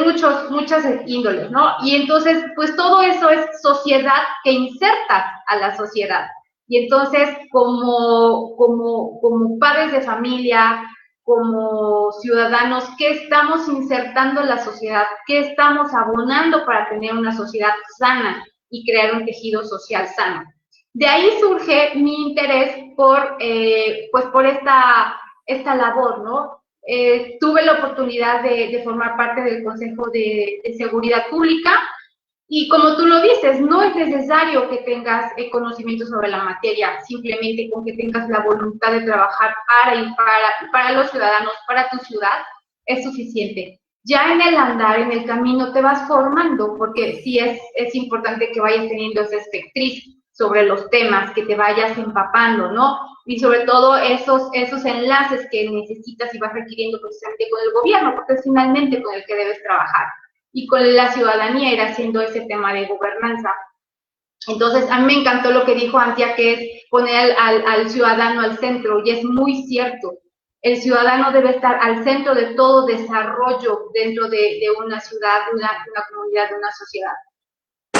muchas índoles, ¿no? Y entonces, pues todo eso es sociedad que inserta a la sociedad. Y entonces, como padres de familia, como ciudadanos, ¿qué estamos insertando en la sociedad? ¿Qué estamos abonando para tener una sociedad sana y crear un tejido social sano? De ahí surge mi interés por esta labor, ¿no? Tuve la oportunidad de formar parte del Consejo de Seguridad Pública y como tú lo dices, no es necesario que tengas conocimiento sobre la materia, simplemente con que tengas la voluntad de trabajar para los ciudadanos, para tu ciudad, es suficiente. Ya en el andar, en el camino, te vas formando, porque sí es importante que vayas teniendo esa espectriz sobre los temas, que te vayas empapando, ¿no? Y sobre todo esos enlaces que necesitas y vas requiriendo precisamente con el gobierno, porque es finalmente con el que debes trabajar. Y con la ciudadanía ir haciendo ese tema de gobernanza. Entonces, a mí me encantó lo que dijo Antia, que es poner al ciudadano al centro, y es muy cierto. El ciudadano debe estar al centro de todo desarrollo dentro de una ciudad, de una comunidad, de una sociedad.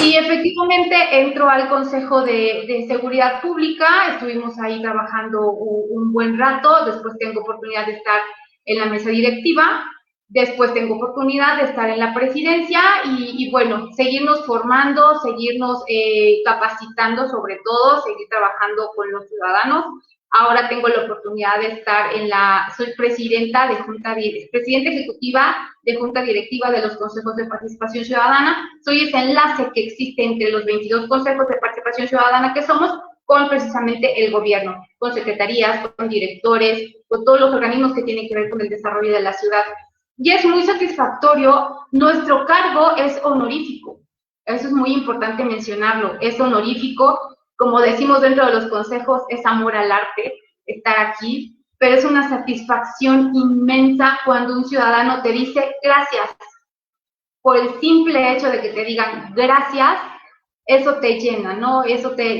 Y efectivamente entro al Consejo de Seguridad Pública, estuvimos ahí trabajando un buen rato, después tengo oportunidad de estar en la mesa directiva, después tengo oportunidad de estar en la presidencia y bueno, seguirnos formando, seguirnos capacitando sobre todo, seguir trabajando con los ciudadanos. Ahora tengo la oportunidad de estar soy presidenta presidenta ejecutiva de Junta Directiva de los Consejos de Participación Ciudadana. Soy ese enlace que existe entre los 22 consejos de participación ciudadana que somos con precisamente el gobierno, con secretarías, con directores, con todos los organismos que tienen que ver con el desarrollo de la ciudad. Y es muy satisfactorio, nuestro cargo es honorífico, eso es muy importante mencionarlo, es honorífico, como decimos dentro de los consejos, es amor al arte, estar aquí, pero es una satisfacción inmensa cuando un ciudadano te dice gracias, por el simple hecho de que te digan gracias, eso te llena, ¿no?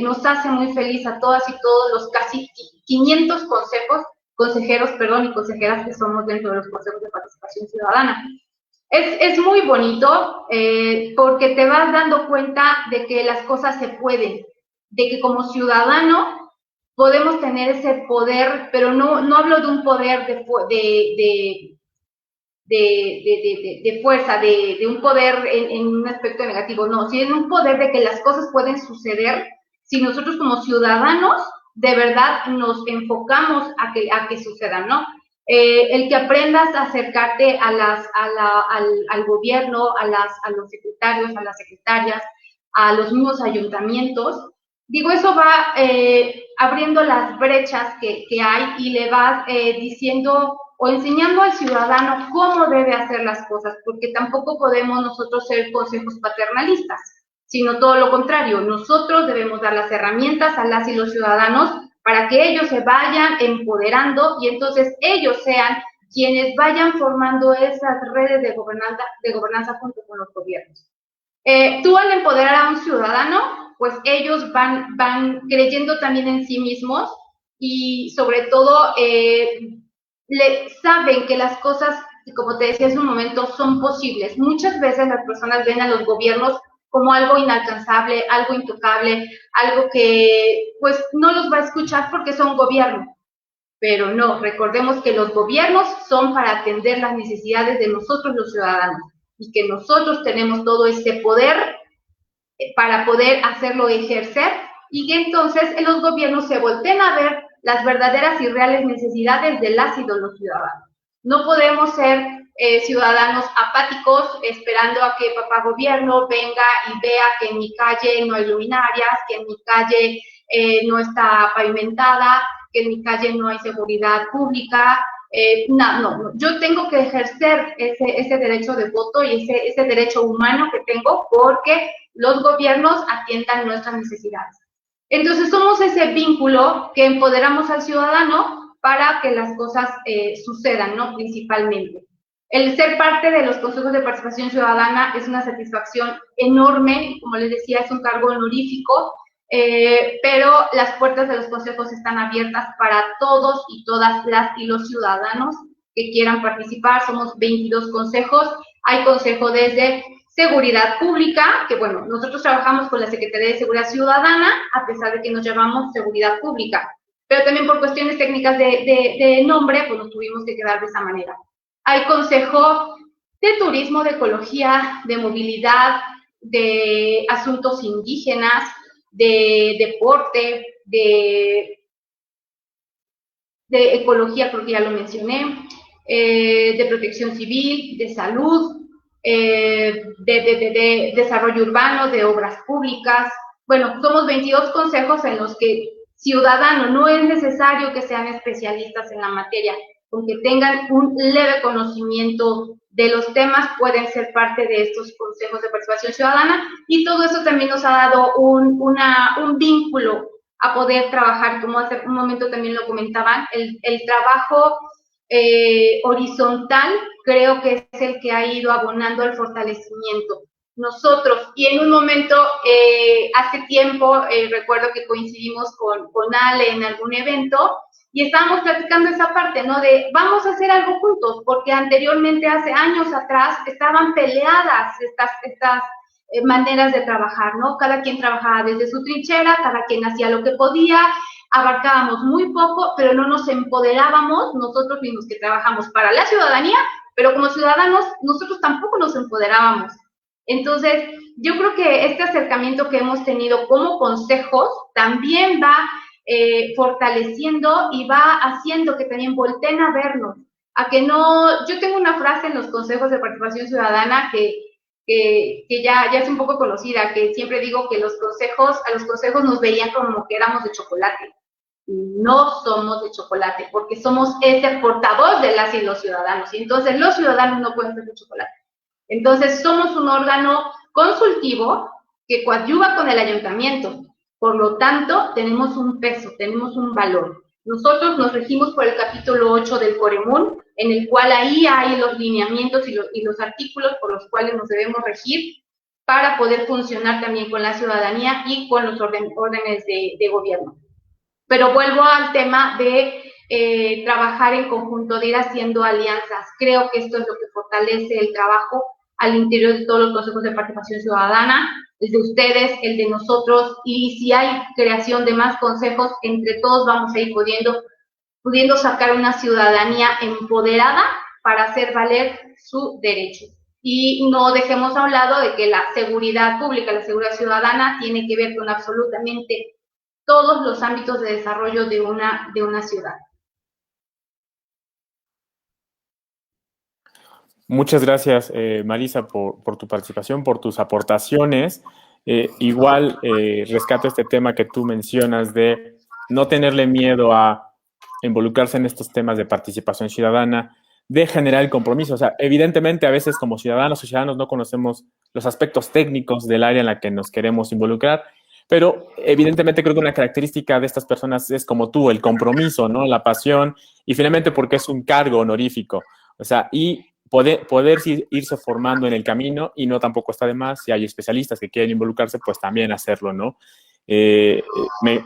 Nos hace muy feliz a todas y todos los casi 500 consejeros y consejeras que somos dentro de los consejos de participación ciudadana. Es muy bonito porque te vas dando cuenta de que las cosas se pueden, de que como ciudadano podemos tener ese poder, pero no hablo de un poder de fuerza, de un poder en un aspecto negativo, no, sino en un poder de que las cosas pueden suceder si nosotros como ciudadanos de verdad nos enfocamos a que sucedan, ¿no? El que aprendas a acercarte al gobierno, a los secretarios, a las secretarias, a los mismos ayuntamientos, digo, eso va abriendo las brechas que hay y le vas diciendo o enseñando al ciudadano cómo debe hacer las cosas, porque tampoco podemos nosotros ser consejos paternalistas, sino todo lo contrario. Nosotros debemos dar las herramientas a las y los ciudadanos para que ellos se vayan empoderando y entonces ellos sean quienes vayan formando esas redes de gobernanza junto con los gobiernos. Tú al empoderar a un ciudadano, pues ellos van creyendo también en sí mismos y sobre todo saben que las cosas, como te decía hace un momento, son posibles. Muchas veces las personas ven a los gobiernos como algo inalcanzable, algo intocable, algo que pues no los va a escuchar porque son gobierno. Pero no, recordemos que los gobiernos son para atender las necesidades de nosotros los ciudadanos y que nosotros tenemos todo ese poder para poder hacerlo ejercer y que entonces los gobiernos se volteen a ver las verdaderas y reales necesidades de las y de los ciudadanos. No podemos ser ciudadanos apáticos esperando a que papá gobierno venga y vea que en mi calle no hay luminarias, que en mi calle no está pavimentada, que en mi calle no hay seguridad pública. No, yo tengo que ejercer ese derecho de voto y ese derecho humano que tengo porque los gobiernos atiendan nuestras necesidades. Entonces somos ese vínculo que empoderamos al ciudadano para que las cosas sucedan, ¿no? Principalmente. El ser parte de los consejos de participación ciudadana es una satisfacción enorme, como les decía, es un cargo honorífico, pero las puertas de los consejos están abiertas para todos y todas las y los ciudadanos que quieran participar. Somos 22 consejos, hay consejo desde Seguridad Pública, que bueno, nosotros trabajamos con la Secretaría de Seguridad Ciudadana, a pesar de que nos llamamos Seguridad Pública, pero también por cuestiones técnicas de nombre, pues nos tuvimos que quedar de esa manera. Hay consejo de turismo, de ecología, de movilidad, de asuntos indígenas, de deporte, de ecología, creo que ya lo mencioné, de protección civil, de salud, de desarrollo urbano, de obras públicas. Bueno, somos 22 consejos en los que ciudadano no es necesario que sean especialistas en la materia, con que tengan un leve conocimiento de los temas, pueden ser parte de estos consejos de participación ciudadana y todo eso también nos ha dado un vínculo a poder trabajar, como hace un momento también lo comentaban, el trabajo horizontal creo que es el que ha ido abonando al fortalecimiento. Nosotros, y en un momento, hace tiempo, recuerdo que coincidimos con Ale en algún evento, y estábamos platicando esa parte, ¿no? De vamos a hacer algo juntos, porque anteriormente, hace años atrás, estaban peleadas estas maneras de trabajar, ¿no? Cada quien trabajaba desde su trinchera, cada quien hacía lo que podía, abarcábamos muy poco, pero no nos empoderábamos nosotros mismos que trabajamos para la ciudadanía, pero como ciudadanos nosotros tampoco nos empoderábamos. Entonces, yo creo que este acercamiento que hemos tenido como consejos también va fortaleciendo y va haciendo que también volteen a vernos, a que no, yo tengo una frase en los consejos de participación ciudadana que ya es un poco conocida, que siempre digo que a los consejos nos veían como que éramos de chocolate. No somos de chocolate, porque somos ese portavoz de las y los ciudadanos, y entonces los ciudadanos no pueden ser de chocolate. Entonces somos un órgano consultivo que coadyuva con el ayuntamiento. Por lo tanto, tenemos un peso, tenemos un valor. Nosotros nos regimos por el capítulo 8 del Coremún, en el cual ahí hay los lineamientos y los artículos por los cuales nos debemos regir para poder funcionar también con la ciudadanía y con los órdenes de gobierno. Pero vuelvo al tema de trabajar en conjunto, de ir haciendo alianzas. Creo que esto es lo que fortalece el trabajo al interior de todos los consejos de participación ciudadana, el de ustedes, el de nosotros, y si hay creación de más consejos, entre todos vamos a ir pudiendo sacar una ciudadanía empoderada para hacer valer su derecho. Y no dejemos a un lado de que la seguridad pública, la seguridad ciudadana, tiene que ver con absolutamente todos los ámbitos de desarrollo de una ciudad. Muchas gracias, Marisa, por tu participación, por tus aportaciones. Igual rescato este tema que tú mencionas de no tenerle miedo a involucrarse en estos temas de participación ciudadana, de generar el compromiso. O sea, evidentemente a veces como ciudadanos o ciudadanos no conocemos los aspectos técnicos del área en la que nos queremos involucrar, pero evidentemente creo que una característica de estas personas es como tú, el compromiso, ¿no? La pasión y finalmente porque es un cargo honorífico. O sea, y poder irse formando en el camino y no tampoco está de más, si hay especialistas que quieren involucrarse, pues también hacerlo, ¿no? Me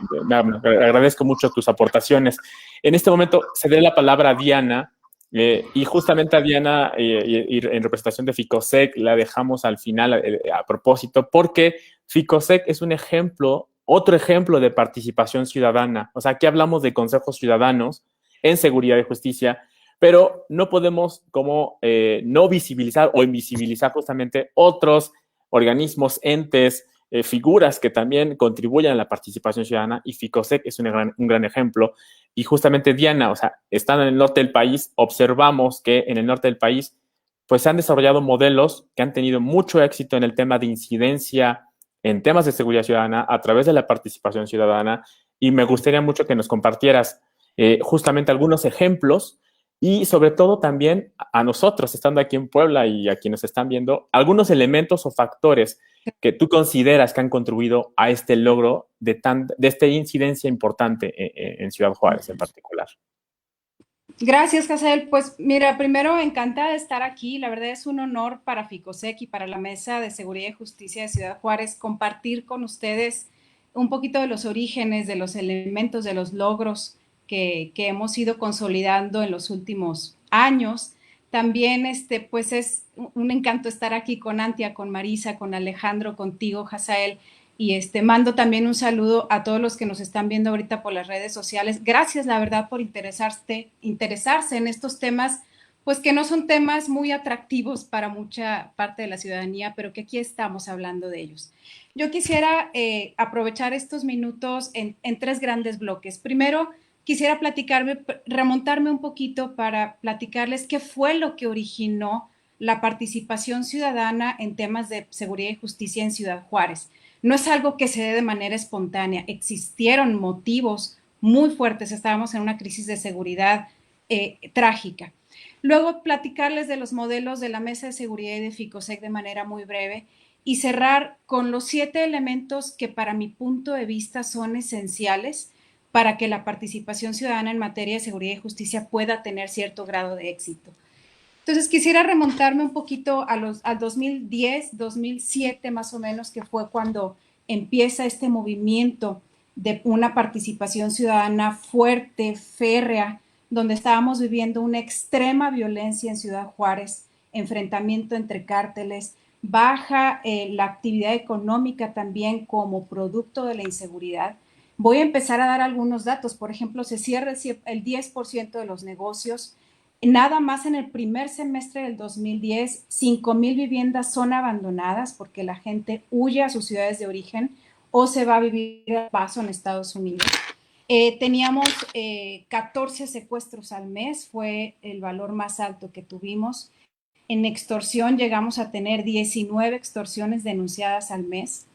agradezco mucho tus aportaciones. En este momento cederé la palabra a Diana, y justamente a Diana, y en representación de FICOSEC, la dejamos al final a propósito, porque FICOSEC es un ejemplo, otro ejemplo de participación ciudadana. O sea, aquí hablamos de consejos ciudadanos en seguridad y justicia, pero no podemos como no visibilizar o invisibilizar justamente otros organismos, entes, figuras que también contribuyen a la participación ciudadana, y FICOSEC es un gran ejemplo. Y justamente Diana, o sea, estando en el norte del país, observamos que en el norte del país pues se han desarrollado modelos que han tenido mucho éxito en el tema de incidencia en temas de seguridad ciudadana a través de la participación ciudadana, y me gustaría mucho que nos compartieras justamente algunos ejemplos y sobre todo también a nosotros, estando aquí en Puebla y a quienes están viendo, algunos elementos o factores que tú consideras que han contribuido a este logro de esta incidencia importante en Ciudad Juárez en particular. Gracias, Hazel. Pues mira, primero encantada de estar aquí. La verdad es un honor para FICOSEC y para la Mesa de Seguridad y Justicia de Ciudad Juárez compartir con ustedes un poquito de los orígenes, de los elementos, de los logros que hemos ido consolidando en los últimos años. También, pues es un encanto estar aquí con Antia, con Marisa, con Alejandro, contigo, Hazel. Y mando también un saludo a todos los que nos están viendo ahorita por las redes sociales. Gracias, la verdad, por interesarse en estos temas, pues que no son temas muy atractivos para mucha parte de la ciudadanía, pero que aquí estamos hablando de ellos. Yo quisiera aprovechar estos minutos en tres grandes bloques. Primero, quisiera remontarme un poquito para platicarles qué fue lo que originó la participación ciudadana en temas de seguridad y justicia en Ciudad Juárez. No es algo que se dé de manera espontánea, existieron motivos muy fuertes, estábamos en una crisis de seguridad trágica. Luego platicarles de los modelos de la Mesa de Seguridad y de FICOSEC de manera muy breve y cerrar con los 7 elementos que para mi punto de vista son esenciales para que la participación ciudadana en materia de seguridad y justicia pueda tener cierto grado de éxito. Entonces, quisiera remontarme un poquito al 2010, 2007 más o menos, que fue cuando empieza este movimiento de una participación ciudadana fuerte, férrea, donde estábamos viviendo una extrema violencia en Ciudad Juárez, enfrentamiento entre cárteles, baja la actividad económica también como producto de la inseguridad. Voy a empezar a dar algunos datos. Por ejemplo, se cierra el 10% de los negocios. Nada más en el primer semestre del 2010, 5,000 viviendas son abandonadas porque la gente huye a sus ciudades de origen o se va a vivir a paso en Estados Unidos. Teníamos 14 secuestros al mes, fue el valor más alto que tuvimos. En extorsión llegamos a tener 19 extorsiones denunciadas al mes.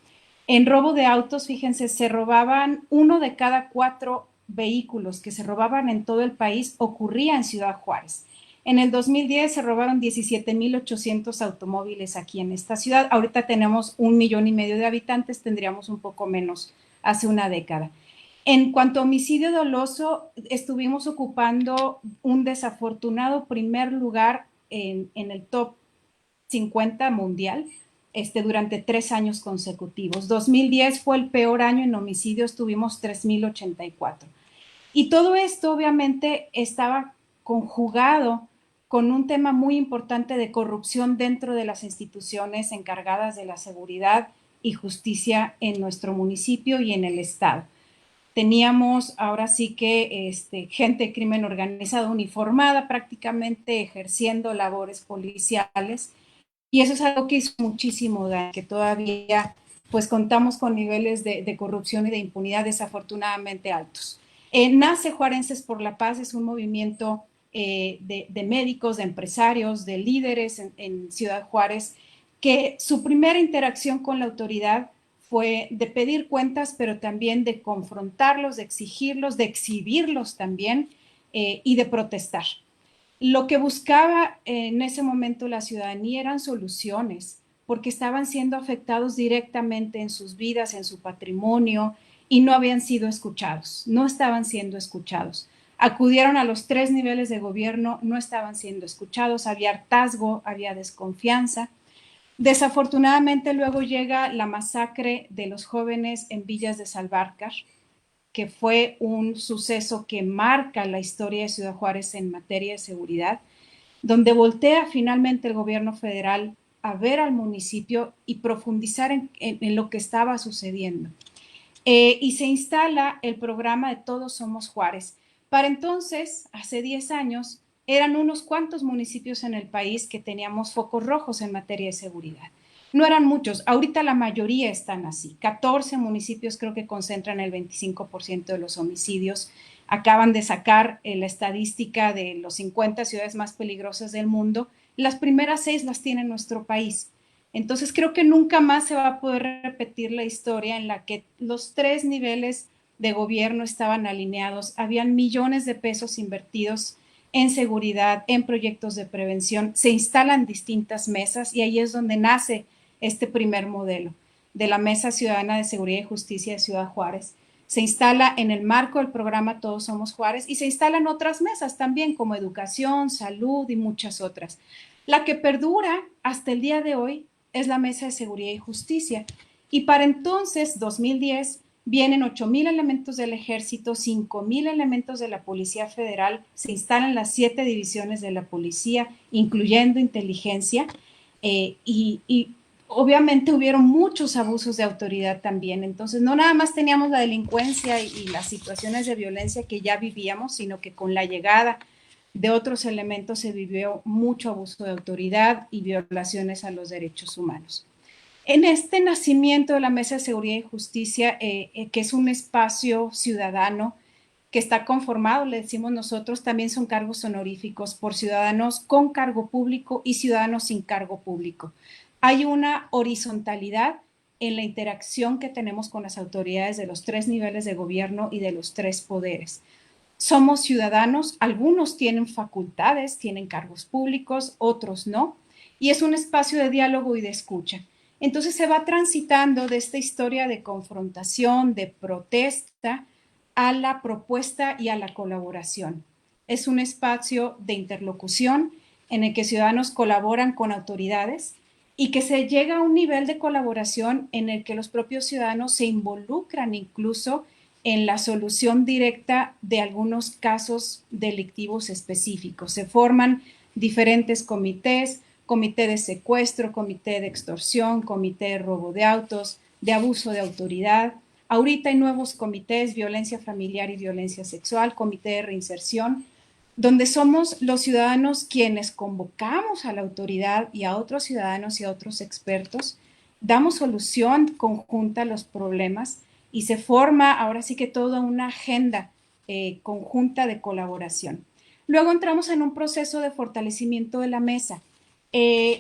En robo de autos, fíjense, se robaban 1 de cada 4 vehículos que se robaban en todo el país ocurría en Ciudad Juárez. En el 2010 se robaron 17,800 automóviles aquí en esta ciudad. Ahorita tenemos 1,5 millones de habitantes, tendríamos un poco menos hace una década. En cuanto a homicidio doloso, estuvimos ocupando un desafortunado primer lugar en el top 50 mundial durante 3 años consecutivos. 2010 fue el peor año en homicidios, tuvimos 3,084. Y todo esto obviamente estaba conjugado con un tema muy importante de corrupción dentro de las instituciones encargadas de la seguridad y justicia en nuestro municipio y en el estado. Teníamos ahora sí que gente de crimen organizado uniformada prácticamente ejerciendo labores policiales, y eso es algo que hizo muchísimo daño, que todavía pues contamos con niveles de corrupción y de impunidad desafortunadamente altos. Nace Juarenses por la Paz, es un movimiento de médicos, de empresarios, de líderes en Ciudad Juárez, que su primera interacción con la autoridad fue de pedir cuentas, pero también de confrontarlos, de exigirlos, de exhibirlos también y de protestar. Lo que buscaba en ese momento la ciudadanía eran soluciones, porque estaban siendo afectados directamente en sus vidas, en su patrimonio, y no habían sido escuchados, no estaban siendo escuchados. Acudieron a los 3 niveles de gobierno, no estaban siendo escuchados, había hartazgo, había desconfianza. Desafortunadamente luego llega la masacre de los jóvenes en Villas de Salvarcar, que fue un suceso que marca la historia de Ciudad Juárez en materia de seguridad, donde voltea finalmente el gobierno federal a ver al municipio y profundizar en lo que estaba sucediendo. Y se instala el programa de Todos Somos Juárez. Para entonces, hace 10 años, eran unos cuantos municipios en el país que teníamos focos rojos en materia de seguridad. No eran muchos, ahorita la mayoría están así. 14 municipios creo que concentran el 25% de los homicidios. Acaban de sacar la estadística de los 50 ciudades más peligrosas del mundo. Las primeras 6 las tiene nuestro país. Entonces creo que nunca más se va a poder repetir la historia en la que los 3 niveles de gobierno estaban alineados. Habían millones de pesos invertidos en seguridad, en proyectos de prevención. Se instalan distintas mesas y ahí es donde nace este primer modelo de la Mesa Ciudadana de Seguridad y Justicia de Ciudad Juárez. Se instala en el marco del programa Todos Somos Juárez y se instalan otras mesas también como educación, salud y muchas otras. La que perdura hasta el día de hoy es la Mesa de Seguridad y Justicia. Y para entonces, 2010, vienen 8,000 elementos del Ejército, 5,000 elementos de la Policía Federal, se instalan las 7 divisiones de la policía, incluyendo inteligencia, y obviamente hubieron muchos abusos de autoridad también. Entonces, no nada más teníamos la delincuencia y las situaciones de violencia que ya vivíamos, sino que con la llegada de otros elementos se vivió mucho abuso de autoridad y violaciones a los derechos humanos. En este nacimiento de la Mesa de Seguridad y Justicia, que es un espacio ciudadano que está conformado, le decimos nosotros, también son cargos honoríficos por ciudadanos con cargo público y ciudadanos sin cargo público. Hay una horizontalidad en la interacción que tenemos con las autoridades de los 3 niveles de gobierno y de los 3 poderes. Somos ciudadanos, algunos tienen facultades, tienen cargos públicos, otros no, y es un espacio de diálogo y de escucha. Entonces se va transitando de esta historia de confrontación, de protesta, a la propuesta y a la colaboración. Es un espacio de interlocución en el que ciudadanos colaboran con autoridades y que se llega a un nivel de colaboración en el que los propios ciudadanos se involucran incluso en la solución directa de algunos casos delictivos específicos. Se forman diferentes comités, comité de secuestro, comité de extorsión, comité de robo de autos, de abuso de autoridad. Ahorita hay nuevos comités, violencia familiar y violencia sexual, comité de reinserción, donde somos los ciudadanos quienes convocamos a la autoridad y a otros ciudadanos y a otros expertos, damos solución conjunta a los problemas y se forma ahora sí que toda una agenda conjunta de colaboración. Luego entramos en un proceso de fortalecimiento de la mesa.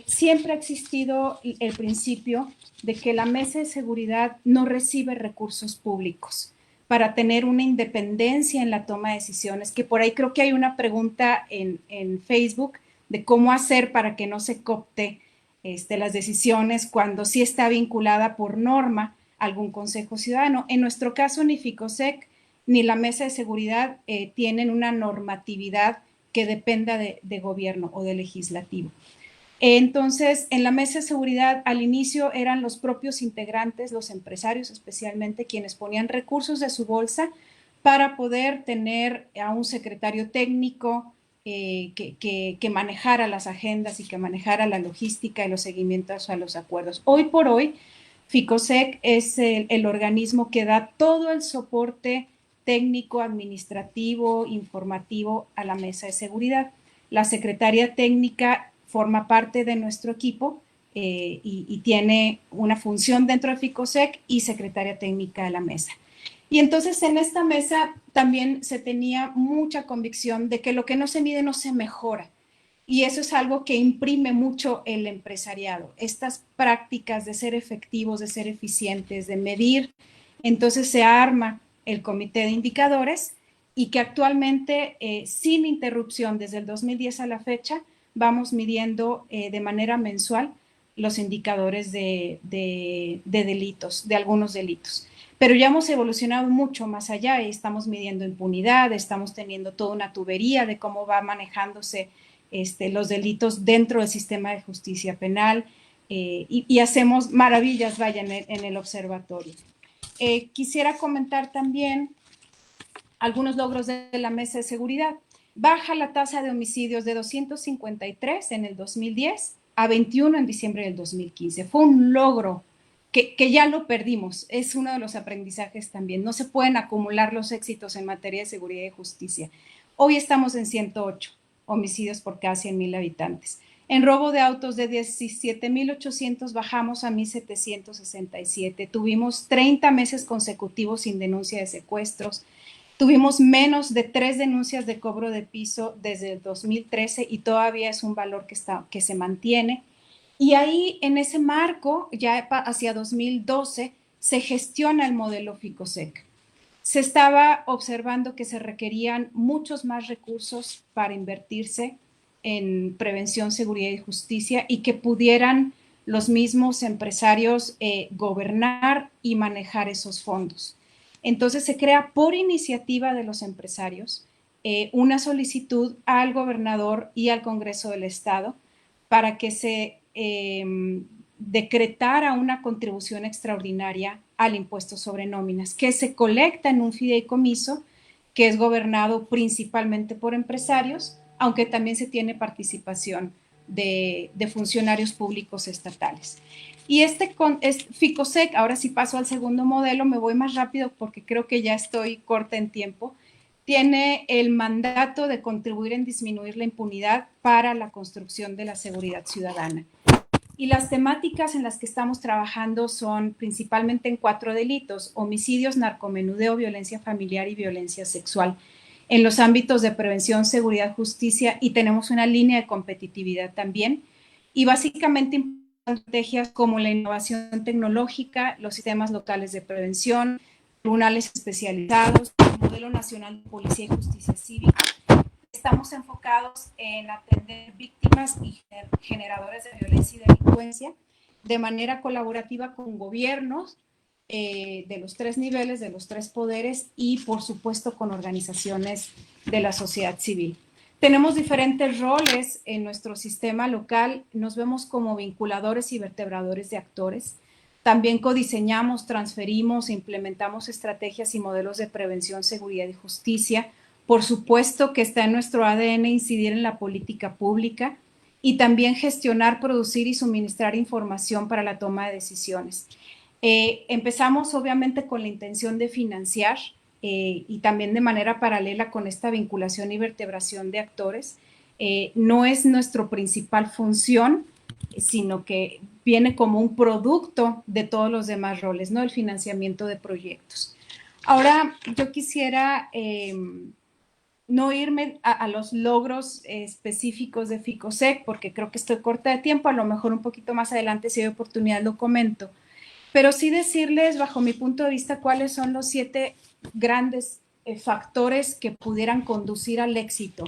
Siempre ha existido el principio de que la mesa de seguridad no recibe recursos públicos para tener una independencia en la toma de decisiones, que por ahí creo que hay una pregunta en Facebook de cómo hacer para que no se coopte las decisiones cuando sí está vinculada por norma a algún consejo ciudadano. En nuestro caso, ni FICOSEC ni la mesa de seguridad tienen una normatividad que dependa de gobierno o de legislativo. Entonces, en la mesa de seguridad al inicio eran los propios integrantes, los empresarios especialmente, quienes ponían recursos de su bolsa para poder tener a un secretario técnico que manejara las agendas y que manejara la logística y los seguimientos a los acuerdos. Hoy por hoy, FICOSEC es el organismo que da todo el soporte técnico, administrativo, informativo a la mesa de seguridad. La secretaria técnica forma parte de nuestro equipo y tiene una función dentro de FICOSEC y secretaria técnica de la mesa. Y entonces en esta mesa también se tenía mucha convicción de que lo que no se mide no se mejora. Y eso es algo que imprime mucho el empresariado, estas prácticas de ser efectivos, de ser eficientes, de medir. Entonces se arma el comité de indicadores y que actualmente, sin interrupción desde el 2010 a la fecha, vamos midiendo de manera mensual los indicadores de delitos, de algunos delitos. Pero ya hemos evolucionado mucho más allá y estamos midiendo impunidad, estamos teniendo toda una tubería de cómo va manejándose los delitos dentro del sistema de justicia penal y hacemos maravillas, vaya, en el observatorio. Quisiera comentar también algunos logros de la mesa de seguridad. Baja la tasa de homicidios de 253 en el 2010 a 21 en diciembre del 2015. Fue un logro que ya lo perdimos. Es uno de los aprendizajes también. No se pueden acumular los éxitos en materia de seguridad y justicia. Hoy estamos en 108 homicidios por cada 100,000 habitantes. En robo de autos de 17,800 bajamos a 1,767. Tuvimos 30 meses consecutivos sin denuncia de secuestros. Tuvimos menos de 3 denuncias de cobro de piso desde el 2013 y todavía es un valor que se mantiene. Y ahí, en ese marco, ya hacia 2012, se gestiona el modelo FICOSEC. Se estaba observando que se requerían muchos más recursos para invertirse en prevención, seguridad y justicia y que pudieran los mismos empresarios gobernar y manejar esos fondos. Entonces se crea por iniciativa de los empresarios una solicitud al gobernador y al Congreso del Estado para que se decretara una contribución extraordinaria al impuesto sobre nóminas, que se colecta en un fideicomiso que es gobernado principalmente por empresarios, aunque también se tiene participación de funcionarios públicos estatales. Y FICOSEC, ahora sí paso al segundo modelo, me voy más rápido porque creo que ya estoy corta en tiempo, tiene el mandato de contribuir en disminuir la impunidad para la construcción de la seguridad ciudadana. Y las temáticas en las que estamos trabajando son principalmente en 4 delitos: homicidios, narcomenudeo, violencia familiar y violencia sexual, en los ámbitos de prevención, seguridad, justicia, y tenemos una línea de competitividad también. Y básicamente estrategias como la innovación tecnológica, los sistemas locales de prevención, tribunales especializados, el modelo nacional de policía y justicia cívica. Estamos enfocados en atender víctimas y generadores de violencia y delincuencia de manera colaborativa con gobiernos de los 3 niveles, de los 3 poderes y, por supuesto, con organizaciones de la sociedad civil. Tenemos diferentes roles en nuestro sistema local. Nos vemos como vinculadores y vertebradores de actores. También codiseñamos, transferimos e implementamos estrategias y modelos de prevención, seguridad y justicia. Por supuesto que está en nuestro ADN incidir en la política pública y también gestionar, producir y suministrar información para la toma de decisiones. Empezamos obviamente con la intención de financiar y también de manera paralela con esta vinculación y vertebración de actores. No es nuestra principal función, sino que viene como un producto de todos los demás roles, ¿no? El financiamiento de proyectos. Ahora, yo quisiera no irme a los logros específicos de FICOSEC, porque creo que estoy corta de tiempo, a lo mejor un poquito más adelante, si hay oportunidad, lo comento. Pero sí decirles, bajo mi punto de vista, cuáles son los 7 grandes factores que pudieran conducir al éxito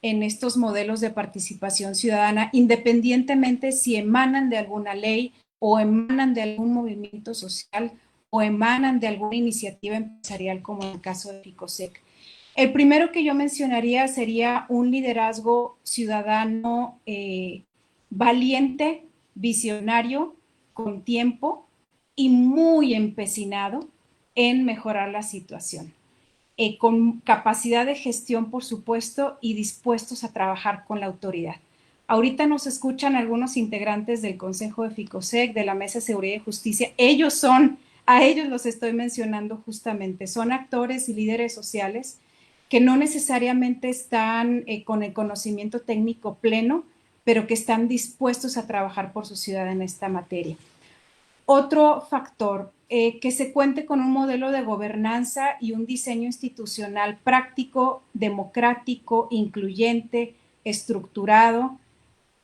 en estos modelos de participación ciudadana, independientemente si emanan de alguna ley o emanan de algún movimiento social o emanan de alguna iniciativa empresarial, como en el caso de FICOSEC. El primero que yo mencionaría sería un liderazgo ciudadano valiente, visionario, con tiempo y muy empecinado en mejorar la situación. Con capacidad de gestión, por supuesto, y dispuestos a trabajar con la autoridad. Ahorita nos escuchan algunos integrantes del Consejo de FICOSEC, de la Mesa de Seguridad y Justicia. Ellos son A ellos los estoy mencionando justamente. Son actores y líderes sociales que no necesariamente están con el conocimiento técnico pleno, pero que están dispuestos a trabajar por su ciudad en esta materia. Otro factor, que se cuente con un modelo de gobernanza y un diseño institucional práctico, democrático, incluyente, estructurado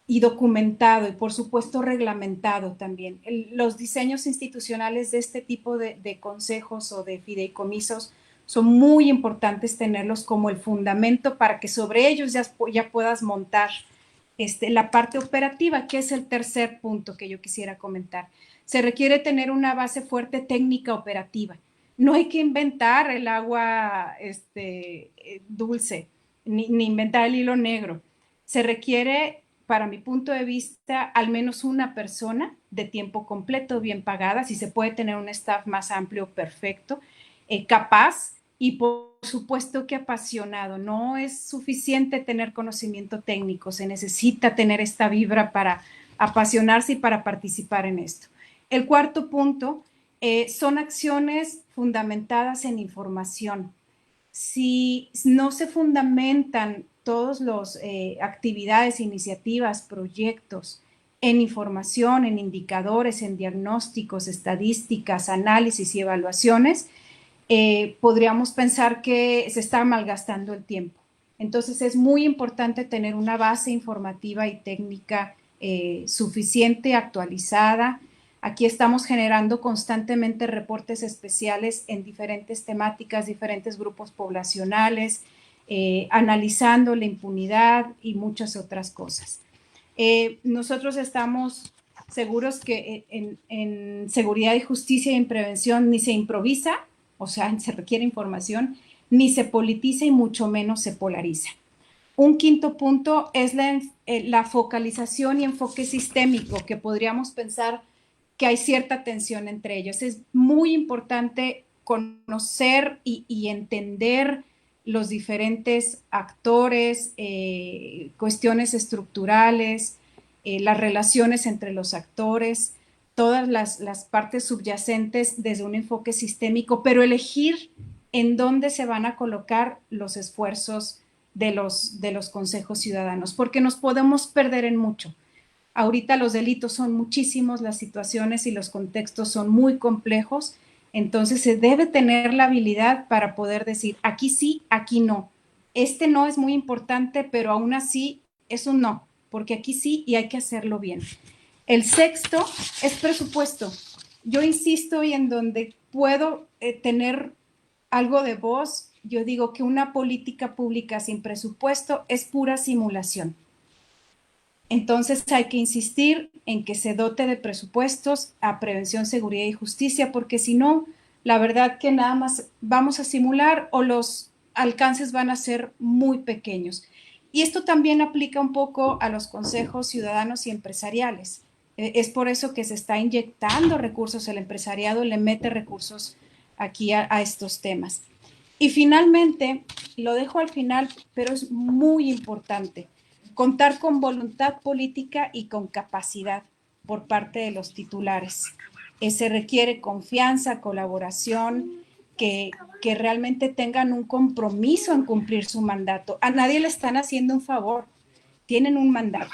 y documentado y por supuesto reglamentado también. Los diseños institucionales de este tipo de consejos o de fideicomisos son muy importantes tenerlos como el fundamento para que sobre ellos ya puedas montar la parte operativa, que es el tercer punto que yo quisiera comentar. Se requiere tener una base fuerte técnica operativa. No hay que inventar el agua dulce, ni inventar el hilo negro. Se requiere, para mi punto de vista, al menos una persona de tiempo completo, bien pagada. Si se puede tener un staff más amplio, perfecto, capaz y por supuesto que apasionado. No es suficiente tener conocimiento técnico, se necesita tener esta vibra para apasionarse y para participar en esto. El cuarto punto son acciones fundamentadas en información. Si no se fundamentan todas las actividades, iniciativas, proyectos en información, en indicadores, en diagnósticos, estadísticas, análisis y evaluaciones, podríamos pensar que se está malgastando el tiempo. Entonces es muy importante tener una base informativa y técnica suficiente, actualizada. Aquí estamos generando constantemente reportes especiales en diferentes temáticas, diferentes grupos poblacionales, analizando la impunidad y muchas otras cosas. Nosotros estamos seguros que en seguridad y justicia y en prevención ni se improvisa, o sea, se requiere información, ni se politiza y mucho menos se polariza. Un quinto punto es la focalización y enfoque sistémico, que podríamos pensar que hay cierta tensión entre ellos. Es muy importante conocer y entender los diferentes actores, cuestiones estructurales, las relaciones entre los actores, todas las partes subyacentes desde un enfoque sistémico, pero elegir en dónde se van a colocar los esfuerzos de los consejos ciudadanos, porque nos podemos perder en mucho. Ahorita los delitos son muchísimos, las situaciones y los contextos son muy complejos, entonces se debe tener la habilidad para poder decir, aquí sí, aquí no. Este no es muy importante, pero aún así es un no, porque aquí sí y hay que hacerlo bien. El sexto es presupuesto. Yo insisto y en donde puedo tener algo de voz, yo digo que una política pública sin presupuesto es pura simulación. Entonces hay que insistir en que se dote de presupuestos a prevención, seguridad y justicia, porque si no, la verdad que nada más vamos a simular o los alcances van a ser muy pequeños. Y esto también aplica un poco a los consejos ciudadanos y empresariales. Es por eso que se está inyectando recursos, el empresariado le mete recursos aquí a estos temas. Y finalmente, lo dejo al final, pero es muy importante, contar con voluntad política y con capacidad por parte de los titulares. Se requiere confianza, colaboración, que realmente tengan un compromiso en cumplir su mandato. A nadie le están haciendo un favor, tienen un mandato.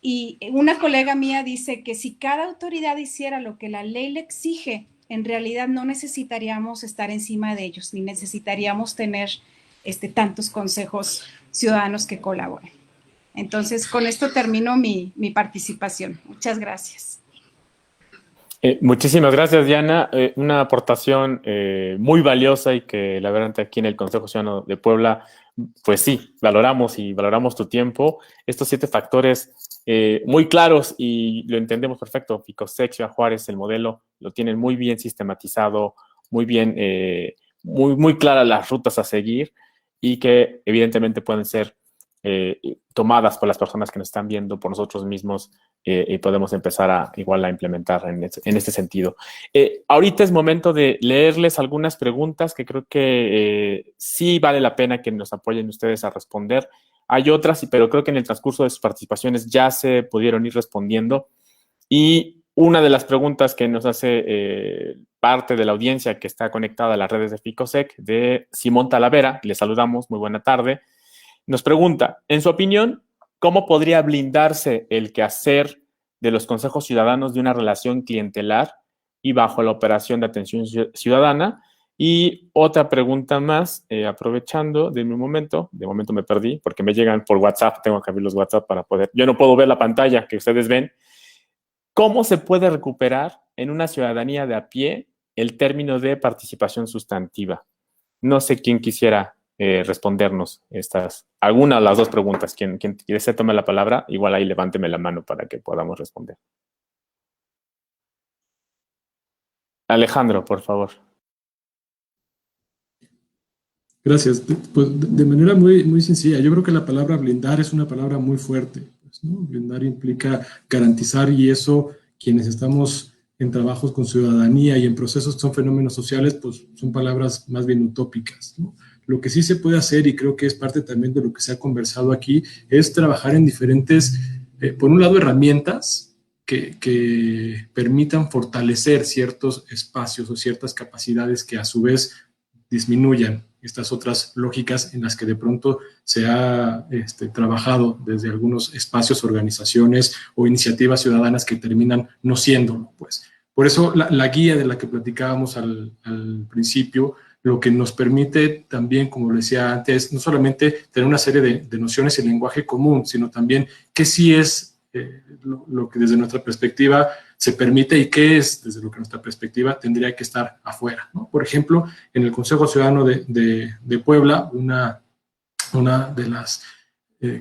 Y una colega mía dice que si cada autoridad hiciera lo que la ley le exige, en realidad no necesitaríamos estar encima de ellos, ni necesitaríamos tener tantos consejos ciudadanos que colaboren. Entonces, con esto termino mi participación. Muchas gracias. Muchísimas gracias, Diana. Una aportación muy valiosa y que la verdad aquí en el Consejo Ciudadano de Puebla, pues sí, valoramos tu tiempo. Estos 7 factores muy claros y lo entendemos perfecto. Ficosec, Ciudad Juárez, el modelo lo tienen muy bien sistematizado, muy bien, muy claras las rutas a seguir y que evidentemente pueden ser tomadas por las personas que nos están viendo, por nosotros mismos, y podemos empezar a implementar en este sentido. Ahorita es momento de leerles algunas preguntas que creo que sí vale la pena que nos apoyen ustedes a responder. Hay otras, pero creo que en el transcurso de sus participaciones ya se pudieron ir respondiendo. Y Una de las preguntas que nos hace parte de la audiencia que está conectada a las redes de FICOSEC, de Simón Talavera, le saludamos, muy buena tarde, nos pregunta, en su opinión, ¿cómo podría blindarse el quehacer de los consejos ciudadanos de una relación clientelar y bajo la operación de atención ciudadana? Y otra pregunta más, aprovechando de momento me perdí porque me llegan por WhatsApp, tengo que abrir los WhatsApp para poder, yo no puedo ver la pantalla que ustedes ven. ¿Cómo se puede recuperar en una ciudadanía de a pie el término de participación sustantiva? No sé quién quisiera respondernos alguna de las dos preguntas. Quien se tome la palabra, igual ahí levánteme la mano para que podamos responder. Alejandro, por favor. Gracias. Pues de manera muy sencilla, yo creo que la palabra blindar es una palabra muy fuerte, pues, ¿no? Blindar implica garantizar, y eso quienes estamos en trabajos con ciudadanía y en procesos que son fenómenos sociales, pues son palabras más bien utópicas, ¿no? Lo que sí se puede hacer, y creo que es parte también de lo que se ha conversado aquí, es trabajar en diferentes, por un lado, herramientas que permitan fortalecer ciertos espacios o ciertas capacidades que a su vez disminuyan estas otras lógicas en las que de pronto se ha trabajado desde algunos espacios, organizaciones o iniciativas ciudadanas que terminan no siéndolo, pues. Por eso la guía de la que platicábamos al principio, lo que nos permite también, como lo decía antes, no solamente tener una serie de nociones en lenguaje común, sino también qué sí es lo que desde nuestra perspectiva se permite y qué es, desde lo que nuestra perspectiva, tendría que estar afuera, ¿no? Por ejemplo, en el Consejo Ciudadano de Puebla, una de las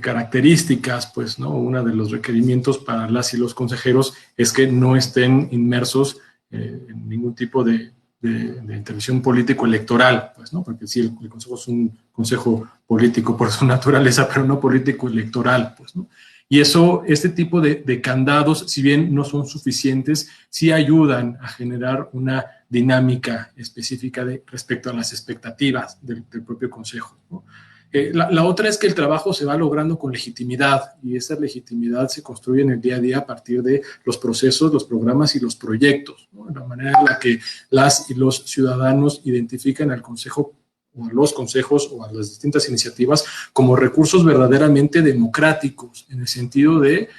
características, pues, ¿no? Uno de los requerimientos para las y los consejeros es que no estén inmersos en ningún tipo de intervención político-electoral, pues, ¿no? Porque sí, el Consejo es un consejo político por su naturaleza, pero no político-electoral, pues, ¿no? Y este tipo de candados, si bien no son suficientes, sí ayudan a generar una dinámica específica respecto a las expectativas del propio Consejo, ¿no? La otra es que el trabajo se va logrando con legitimidad, y esa legitimidad se construye en el día a día a partir de los procesos, los programas y los proyectos, ¿no? La manera en la que las y los ciudadanos identifican al Consejo o a los consejos o a las distintas iniciativas como recursos verdaderamente democráticos, en el sentido de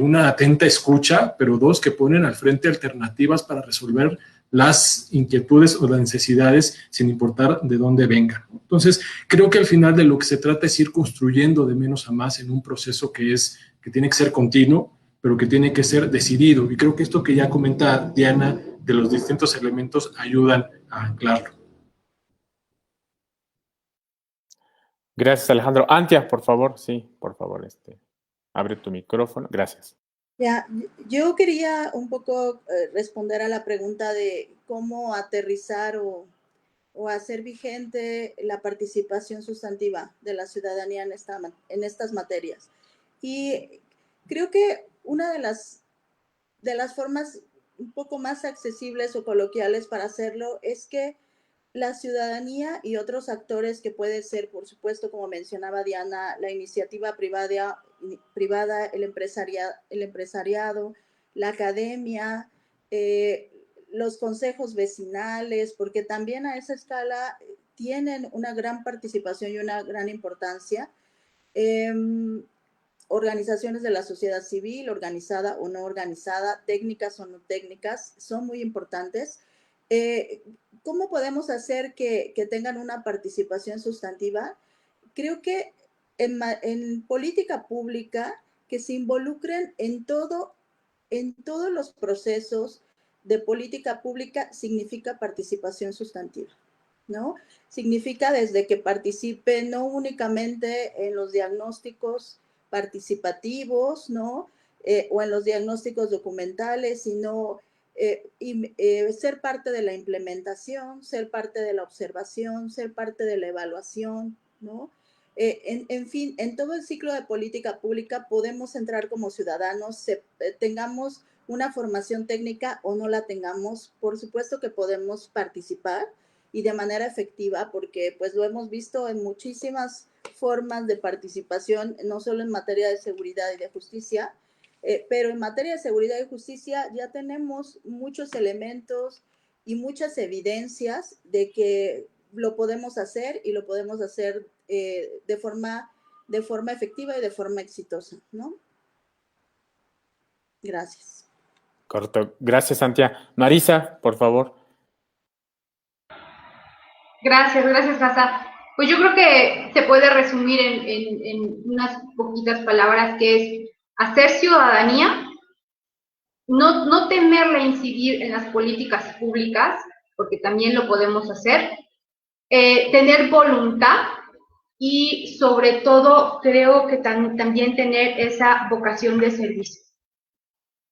una atenta escucha, pero dos, que ponen al frente alternativas para resolver las inquietudes o las necesidades sin importar de dónde vengan. Entonces, creo que al final de lo que se trata es ir construyendo de menos a más en un proceso que tiene que ser continuo, pero que tiene que ser decidido. Y creo que esto que ya comenta Diana de los distintos elementos ayudan a anclarlo. Gracias, Alejandro. Antia, por favor, sí, por favor, abre tu micrófono. Gracias. Ya, yo quería un poco responder a la pregunta de cómo aterrizar o hacer vigente la participación sustantiva de la ciudadanía en estas materias. Y creo que una de las formas un poco más accesibles o coloquiales para hacerlo es que la ciudadanía y otros actores que puede ser, por supuesto, como mencionaba Diana, la iniciativa privada, el empresariado, la academia, los consejos vecinales, porque también a esa escala tienen una gran participación y una gran importancia. Organizaciones de la sociedad civil, organizada o no organizada, técnicas o no técnicas, son muy importantes. ¿Cómo podemos hacer que tengan una participación sustantiva? Creo que en política pública, que se involucren en todos los procesos de política pública significa participación sustantiva, ¿no? Significa desde que participen no únicamente en los diagnósticos participativos, ¿no? O en los diagnósticos documentales, sino ser parte de la implementación, ser parte de la observación, ser parte de la evaluación, ¿no? En fin, en todo el ciclo de política pública podemos entrar como ciudadanos, tengamos una formación técnica o no la tengamos, por supuesto que podemos participar y de manera efectiva, porque pues lo hemos visto en muchísimas formas de participación, no solo en materia de seguridad y de justicia, pero en materia de seguridad y justicia ya tenemos muchos elementos y muchas evidencias de que lo podemos hacer y lo podemos hacer de forma efectiva y de forma exitosa, ¿no? Gracias. Correcto. Gracias, Santia. Marisa, por favor. Gracias, Casa. Pues yo creo que se puede resumir en unas poquitas palabras, que es hacer ciudadanía, no temerle a incidir en las políticas públicas, porque también lo podemos hacer, tener voluntad y sobre todo creo que también tener esa vocación de servicio.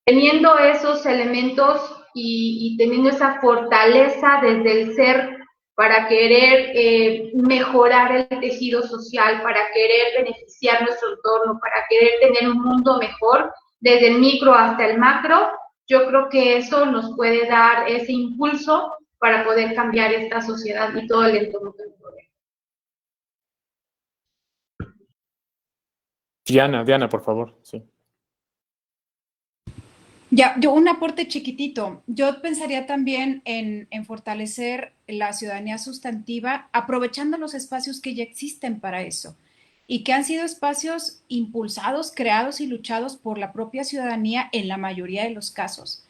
Teniendo esos elementos y teniendo esa fortaleza desde el ser para querer mejorar el tejido social, para querer beneficiar nuestro entorno, para querer tener un mundo mejor, desde el micro hasta el macro, yo creo que eso nos puede dar ese impulso para poder cambiar esta sociedad y todo el entorno que nos rodea. Diana, por favor. Sí. Ya, yo un aporte chiquitito. Yo pensaría también en fortalecer la ciudadanía sustantiva, aprovechando los espacios que ya existen para eso y que han sido espacios impulsados, creados y luchados por la propia ciudadanía en la mayoría de los casos.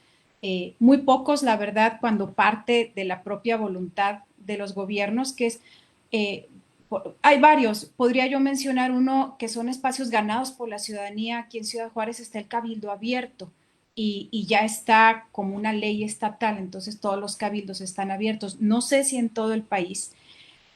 Muy pocos, la verdad, cuando parte de la propia voluntad de los gobiernos, que es... hay varios, podría yo mencionar uno que son espacios ganados por la ciudadanía. Aquí en Ciudad Juárez está el Cabildo Abierto. Y ya está como una ley estatal, entonces todos los cabildos están abiertos. No sé si en todo el país,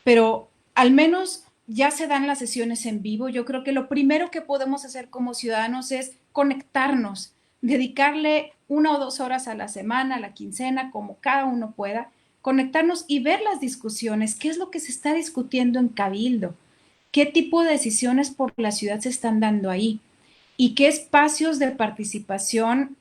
pero al menos ya se dan las sesiones en vivo. Yo creo que lo primero que podemos hacer como ciudadanos es conectarnos, dedicarle 1 o 2 horas a la semana, a la quincena, como cada uno pueda, conectarnos y ver las discusiones, qué es lo que se está discutiendo en cabildo, qué tipo de decisiones por la ciudad se están dando ahí. ¿Y qué espacios de participación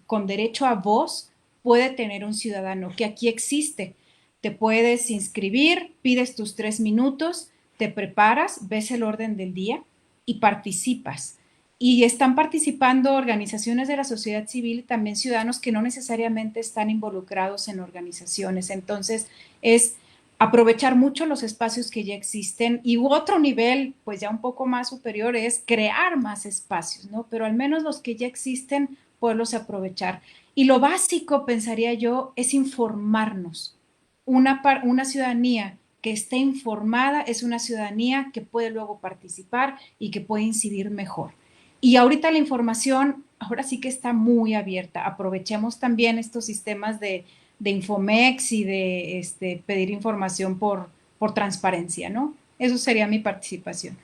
con derecho a voz puede tener un ciudadano? Que aquí existe. Te puedes inscribir, pides tus 3 minutos, te preparas, ves el orden del día y participas. Y están participando organizaciones de la sociedad civil y también ciudadanos que no necesariamente están involucrados en organizaciones. Entonces, es aprovechar mucho los espacios que ya existen, y otro nivel, pues ya un poco más superior, es crear más espacios, ¿no? Pero al menos los que ya existen, poderlos aprovechar. Y lo básico, pensaría yo, es informarnos. Una ciudadanía que esté informada es una ciudadanía que puede luego participar y que puede incidir mejor. Y ahorita la información, ahora sí que está muy abierta. Aprovechemos también estos sistemas de Infomex y de pedir información por transparencia, ¿no? Eso sería mi participación.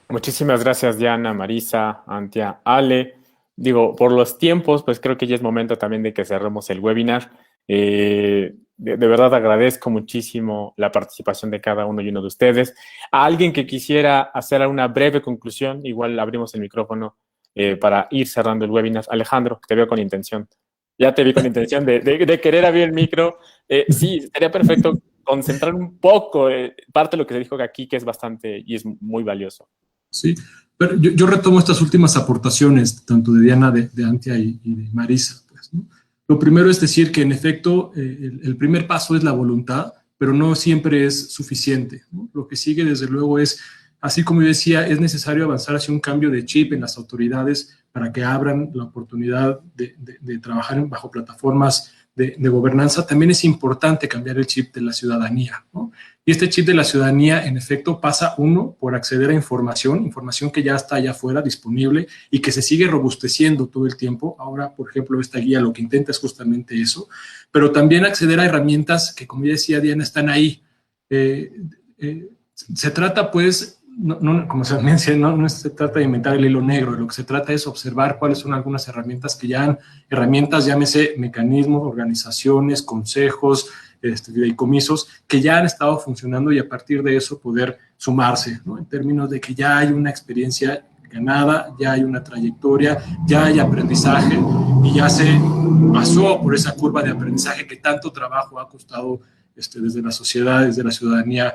Muchísimas gracias, Diana, Marisa, Antia, Ale. Digo, por los tiempos, pues creo que ya es momento también de que cerremos el webinar. De verdad agradezco muchísimo la participación de cada uno y uno de ustedes. A alguien que quisiera hacer una breve conclusión, igual abrimos el micrófono para ir cerrando el webinar. Alejandro, te veo con intención. Ya te vi con intención de querer abrir el micro. Sí, sería perfecto concentrar un poco parte de lo que se dijo aquí, que es bastante y es muy valioso. Sí, pero yo retomo estas últimas aportaciones, tanto de Diana, de Antia y de Marisa. Pues, ¿no? Lo primero es decir que, en efecto, el primer paso es la voluntad, pero no siempre es suficiente, ¿no? Lo que sigue, desde luego, es, así como yo decía, es necesario avanzar hacia un cambio de chip en las autoridades para que abran la oportunidad de trabajar bajo plataformas de gobernanza. También es importante cambiar el chip de la ciudadanía, ¿no? Y este chip de la ciudadanía, en efecto, pasa, uno, por acceder a información que ya está allá afuera disponible y que se sigue robusteciendo todo el tiempo. Ahora, por ejemplo, esta guía lo que intenta es justamente eso, pero también acceder a herramientas que, como ya decía Diana, están ahí. Se trata, pues, como se menciona, no se trata de inventar el hilo negro. Lo que se trata es observar cuáles son algunas herramientas que ya han, llámese mecanismos, organizaciones, consejos, fideicomisos, que ya han estado funcionando, y a partir de eso poder sumarse, ¿no? En términos de que ya hay una experiencia ganada, ya hay una trayectoria, ya hay aprendizaje y ya se pasó por esa curva de aprendizaje que tanto trabajo ha costado desde la sociedad, desde la ciudadanía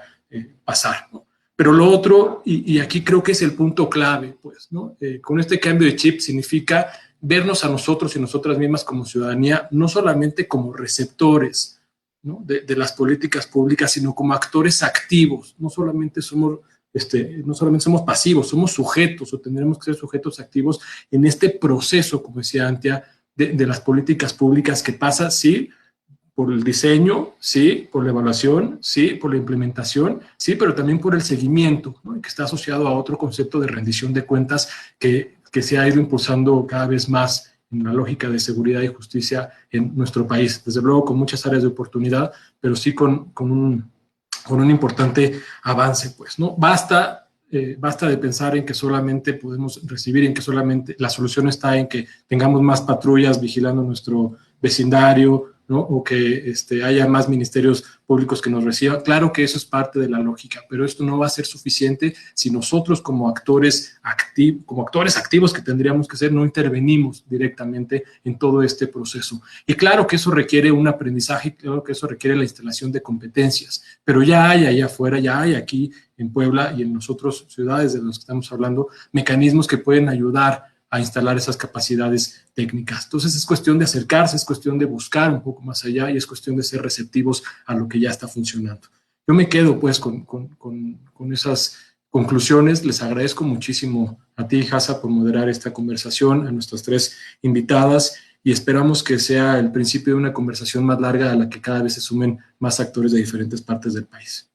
pasar, ¿no? Pero lo otro, y aquí creo que es el punto clave, pues, ¿no? Con este cambio de chip significa vernos a nosotros y nosotras mismas como ciudadanía, no solamente como receptores, ¿no? de las políticas públicas, sino como actores activos. No solamente somos pasivos, somos sujetos o tendremos que ser sujetos activos en este proceso, como decía Antia, de las políticas públicas que pasa, sí, por el diseño, sí, por la evaluación, sí, por la implementación, sí, pero también por el seguimiento, ¿no? Que está asociado a otro concepto de rendición de cuentas que se ha ido impulsando cada vez más en la lógica de seguridad y justicia en nuestro país. Desde luego con muchas áreas de oportunidad, pero sí con un importante avance, pues, ¿no? Basta de pensar en que solamente podemos recibir, en que solamente la solución está en que tengamos más patrullas vigilando nuestro vecindario, ¿no? O que haya más ministerios públicos que nos reciban. Claro que eso es parte de la lógica, pero esto no va a ser suficiente si nosotros como actores activos que tendríamos que ser, no intervenimos directamente en todo este proceso. Y claro que eso requiere un aprendizaje, claro que eso requiere la instalación de competencias, pero ya hay allá afuera, ya hay aquí en Puebla y en las otras ciudades de las que estamos hablando, mecanismos que pueden ayudar a instalar esas capacidades técnicas. Entonces es cuestión de acercarse, es cuestión de buscar un poco más allá y es cuestión de ser receptivos a lo que ya está funcionando. Yo me quedo pues con esas conclusiones. Les agradezco muchísimo a ti, Hasa, por moderar esta conversación, a nuestras tres invitadas y esperamos que sea el principio de una conversación más larga a la que cada vez se sumen más actores de diferentes partes del país.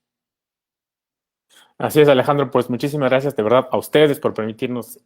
Así es, Alejandro, pues muchísimas gracias de verdad a ustedes por permitirnos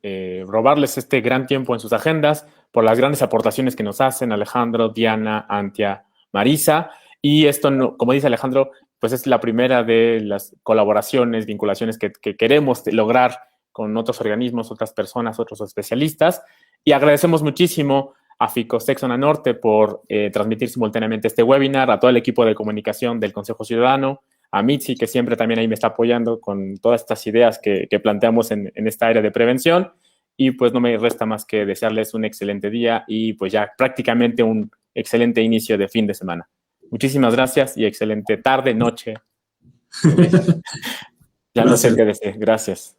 robarles este gran tiempo en sus agendas, por las grandes aportaciones que nos hacen Alejandro, Diana, Antia, Marisa. Y esto, no, como dice Alejandro, pues es la primera de las colaboraciones, vinculaciones que queremos lograr con otros organismos, otras personas, otros especialistas. Y agradecemos muchísimo a Ficosec Zona Norte por transmitir simultáneamente este webinar, a todo el equipo de comunicación del Consejo Ciudadano, a Mitzi, que siempre también ahí me está apoyando con todas estas ideas que planteamos en esta área de prevención. Y pues no me resta más que desearles un excelente día y pues ya prácticamente un excelente inicio de fin de semana. Muchísimas gracias y excelente tarde, noche. Ya no sé qué decir. Gracias.